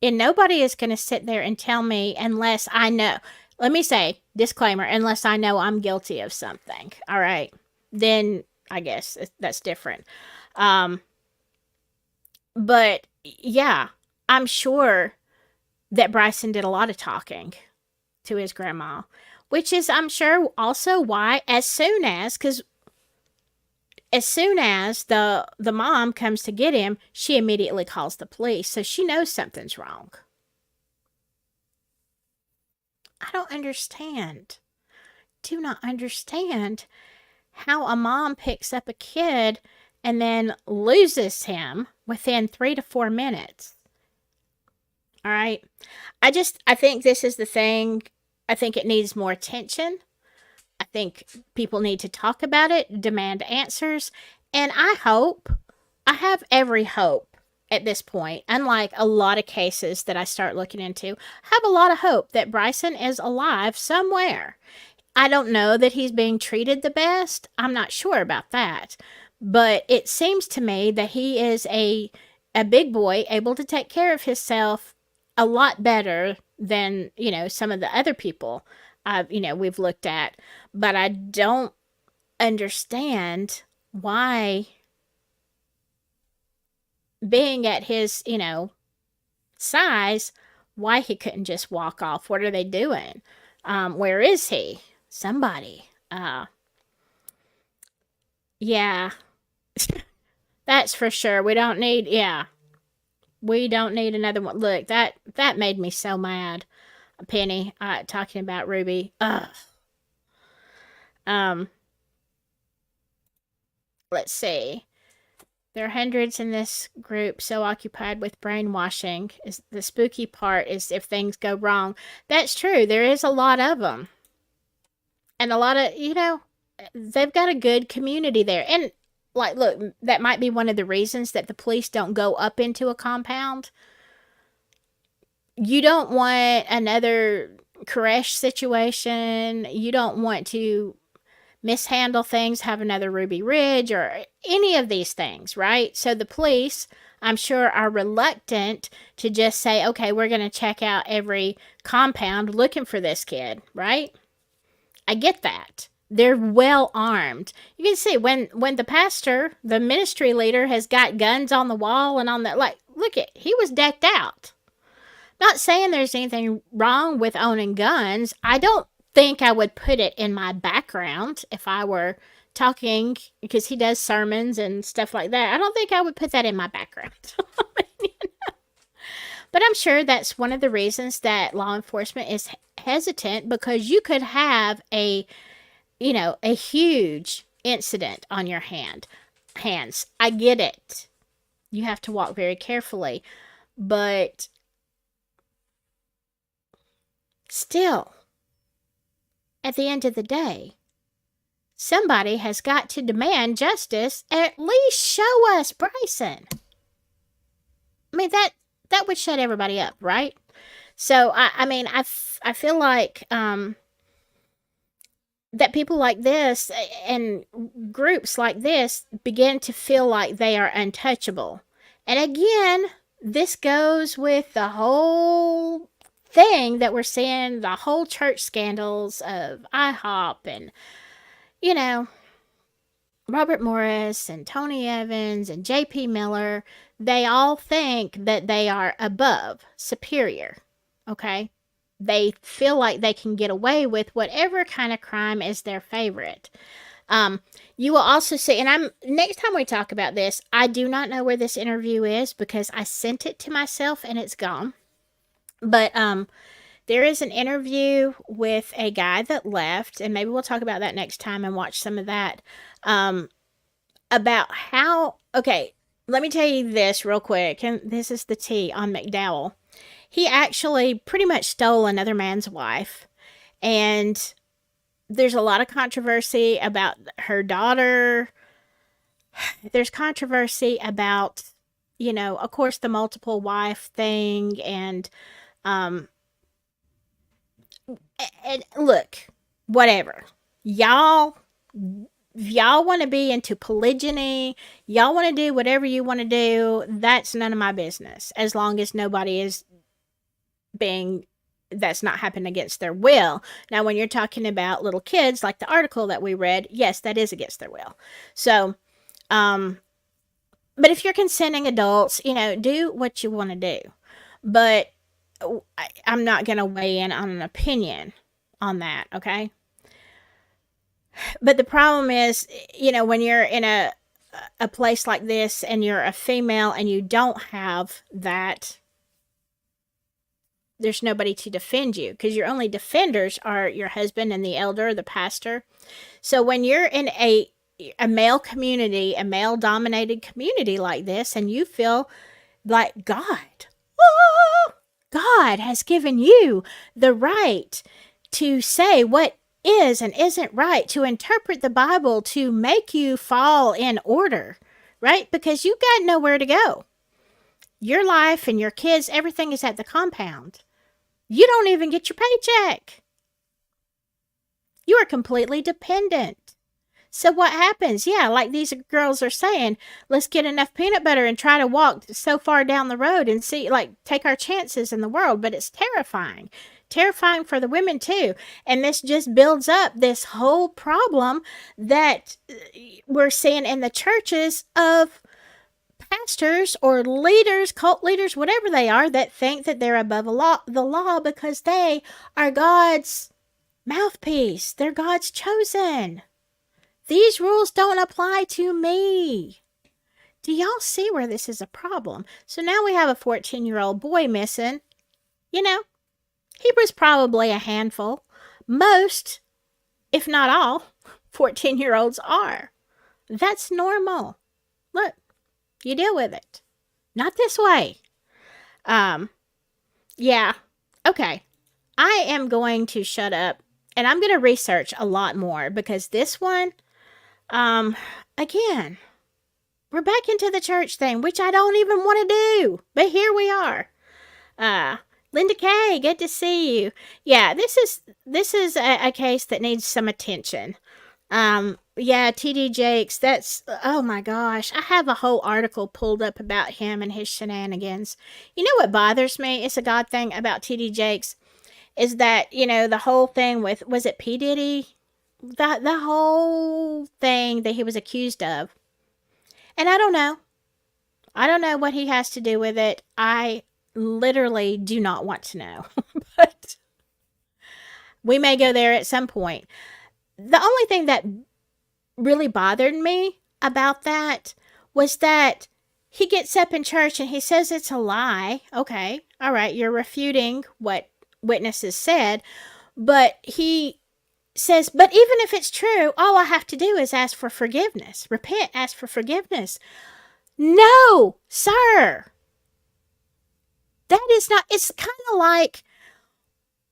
And nobody is going to sit there and tell me unless I know. Let me say, disclaimer, unless I know I'm guilty of something. All right. Then I guess that's different. But yeah, I'm sure that Bryson did a lot of talking to his grandma, which is, I'm sure, also why as soon as the mom comes to get him, she immediately calls the police. So she knows something's wrong. I don't understand. Do not understand how a mom picks up a kid and then loses him within 3 to 4 minutes. All right. I think this is the thing. I think it needs more attention. I think people need to talk about it, demand answers. And I have every hope at this point, unlike a lot of cases that I start looking into, I have a lot of hope that Bryson is alive somewhere. I don't know that he's being treated the best. I'm not sure about that. But it seems to me that he is a big boy able to take care of himself a lot better than, some of the other people we've looked at. But I don't understand why, being at his, size, why he couldn't just walk off. What are they doing? Where is he? Somebody. Yeah. That's for sure. We don't need another one. Look, that made me so mad. Penny, talking about Ruby. Ugh. Let's see. There are hundreds in this group so occupied with brainwashing. Is the spooky part is if things go wrong. That's true. There is a lot of them. And a lot of, they've got a good community there. And like, look, that might be one of the reasons that the police don't go up into a compound. You don't want another Koresh situation. You don't want to mishandle things, have another Ruby Ridge, or any of these things, right? So the police, I'm sure, are reluctant to just say, okay, we're going to check out every compound looking for this kid, right? I get that. They're well armed. You can see when the pastor, the ministry leader, has got guns on the wall and on the, like, look at, he was decked out. Not saying there's anything wrong with owning guns. I don't think I would put it in my background if I were talking, because he does sermons and stuff like that. I don't think I would put that in my background. But I'm sure that's one of the reasons that law enforcement is hesitant, because you could have a huge incident on your hands. I get it. You have to walk very carefully, but still, at the end of the day, somebody has got to demand justice. At least show us Bryson. I mean, that would shut everybody up, right? So I feel like that people like this and groups like this begin to feel like they are untouchable. And again, this goes with the whole thing that we're seeing, the whole church scandals of IHOP and, you know, Robert Morris and Tony Evans and JP Miller. They all think that they are above, superior, okay? They feel like they can get away with whatever kind of crime is their favorite. You will also see, and next time we talk about this, I do not know where this interview is because I sent it to myself and it's gone. But there is an interview with a guy that left, and maybe we'll talk about that next time and watch some of that. About how, okay, let me tell you this real quick, and this is the tea on McDowell. He actually pretty much stole another man's wife, and there's a lot of controversy about her daughter. There's controversy about, of course, the multiple wife thing, and look, whatever. If y'all want to be into polygyny, y'all want to do whatever you want to do, that's none of my business, as long as nobody is that's not happening against their will. Now, when you're talking about little kids, like the article that we read, yes, that is against their will. So, but if you're consenting adults, do what you want to do. But I'm not going to weigh in on an opinion on that, okay? But the problem is, when you're in a place like this and you're a female and you don't have that, there's nobody to defend you, because your only defenders are your husband and the elder, the pastor. So when you're in a male community, a male-dominated community like this, and you feel like God has given you the right to say what is and isn't right, to interpret the Bible, to make you fall in order, right? Because you've got nowhere to go. Your life and your kids, everything is at the compound. You don't even get your paycheck. You are completely dependent. So what happens? Yeah, like these girls are saying, let's get enough peanut butter and try to walk so far down the road and see, take our chances in the world. But it's terrifying. Terrifying for the women too. And this just builds up this whole problem that we're seeing in the churches of pastors or leaders, cult leaders, whatever they are, that think that they're above the law because they are God's mouthpiece. They're God's chosen. These rules don't apply to me. Do y'all see where this is a problem? So now we have a 14-year-old boy missing. He was probably a handful. Most, if not all, 14-year-olds are. That's normal. Look, you deal with it. Not this way. Yeah. Okay. I am going to shut up, and I'm going to research a lot more, because this one, again, we're back into the church thing, which I don't even want to do, but here we are. Linda Kay, good to see you. Yeah, this is a case that needs some attention. Yeah, TD Jakes, oh my gosh, I have a whole article pulled up about him and his shenanigans. You know what bothers me? It's a God thing about TD Jakes, is that, the whole thing with, was it P. Diddy? The whole thing that he was accused of. And I don't know. I don't know what he has to do with it. I literally do not want to know. But we may go there at some point. The only thing that really bothered me about that was that he gets up in church and he says it's a lie. Okay, all right, you're refuting what witnesses said, but he says, but even if it's true, all I have to do is ask for forgiveness. Repent, ask for forgiveness. No, sir. That is not, it's kind of like,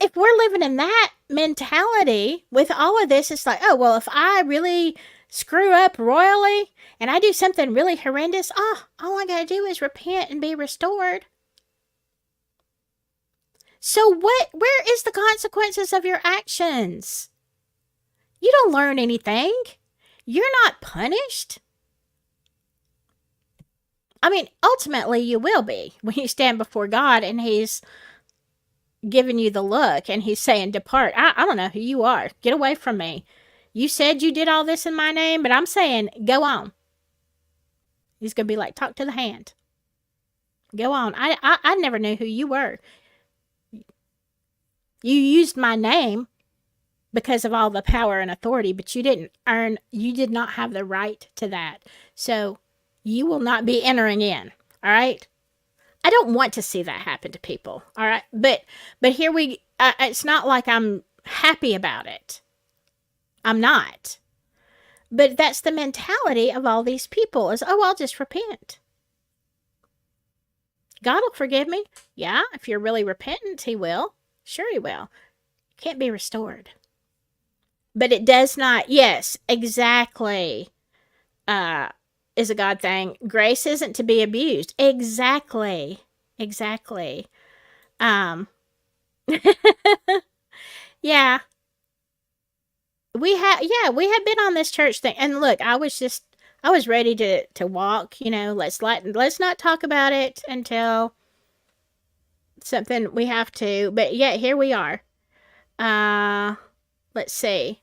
if we're living in that mentality with all of this, it's like, oh, well, if I really screw up royally and I do something really horrendous, all I got to do is repent and be restored. So where is the consequences of your actions? You don't learn anything. You're not punished. I mean, ultimately you will be when you stand before God and he's giving you the look and he's saying, depart. I don't know who you are. Get away from me. You said you did all this in my name, but I'm saying, go on. He's going to be like, talk to the hand. Go on. I never knew who you were. You used my name because of all the power and authority, but you did not have the right to that. So you will not be entering in. All right. I don't want to see that happen to people. All right. But here it's not like I'm happy about it. I'm not. But that's the mentality of all these people is, oh, I'll just repent. God will forgive me. Yeah. If you're really repentant, he will. Sure he will. Can't be restored. But it does not, yes, exactly, is a God thing. Grace isn't to be abused. Exactly. Yeah. We have been on this church thing. And look, I was ready to walk, let's not talk about it until something we have to. But yeah, here we are. Let's see.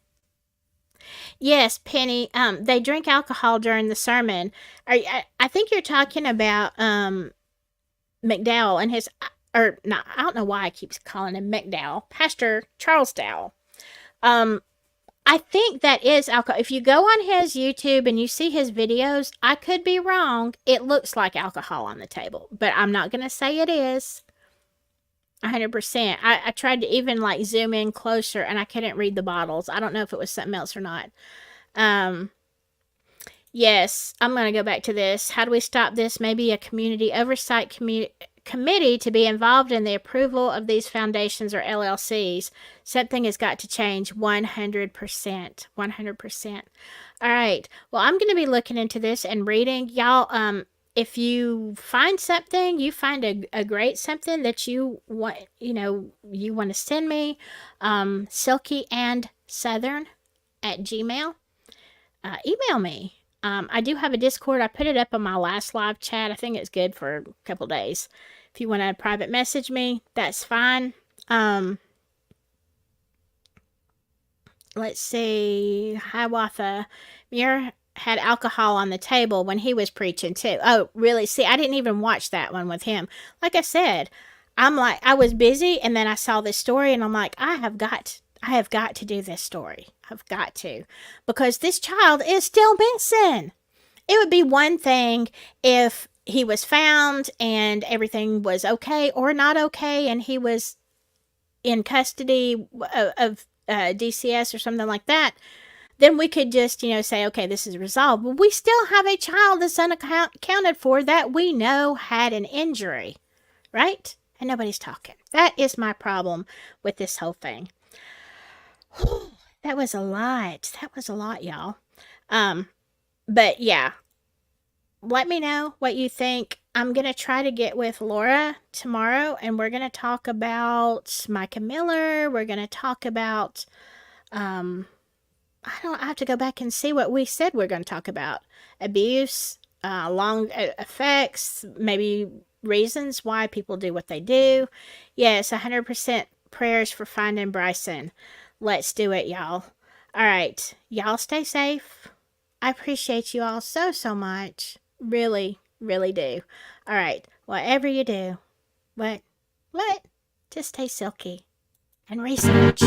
Yes, Penny. They drink alcohol during the sermon. I think you're talking about McDowell and his, or not. I don't know why I keep calling him McDowell. Pastor Charles Dowell. I think that is alcohol. If you go on his YouTube and you see his videos, I could be wrong. It looks like alcohol on the table, but I'm not going to say it is. 100%. I tried to even like zoom in closer and I couldn't read the bottles. I don't know if it was something else or not. Yes, I'm going to go back to this. How do we stop this? Maybe a community oversight committee to be involved in the approval of these foundations or LLCs. Something has got to change 100%. 100%. All right. Well, I'm going to be looking into this and reading. Y'all, if you find something, you find a great something that you want, you want to send me, silkyandSouthern@gmail. Email me. I do have a Discord. I put it up on my last live chat. I think it's good for a couple days. If you want to private message me, that's fine. Let's see. Hiawatha. Muir had alcohol on the table when he was preaching too. Oh, really? See, I didn't even watch that one with him. Like I said, I was busy and then I saw this story and I'm like, I have got to do this story. I've got to, because this child is still missing. It would be one thing if he was found and everything was okay or not okay and he was in custody of DCS or something like that. Then we could just, say, okay, this is resolved. But we still have a child that's unaccounted for that we know had an injury, right? And nobody's talking. That is my problem with this whole thing. That was a lot. Y'all. But yeah, let me know what you think. I'm going to try to get with Laura tomorrow, and we're going to talk about Micah Miller. We're going to talk about, I have to go back and see what we said we're going to talk about. Abuse, long effects, maybe reasons why people do what they do. Yes, 100% prayers for finding Bryson. Let's do it, y'all. All right. Y'all stay safe. I appreciate you all so, so much. Really, really do. All right. Whatever you do, what? Just stay silky and research.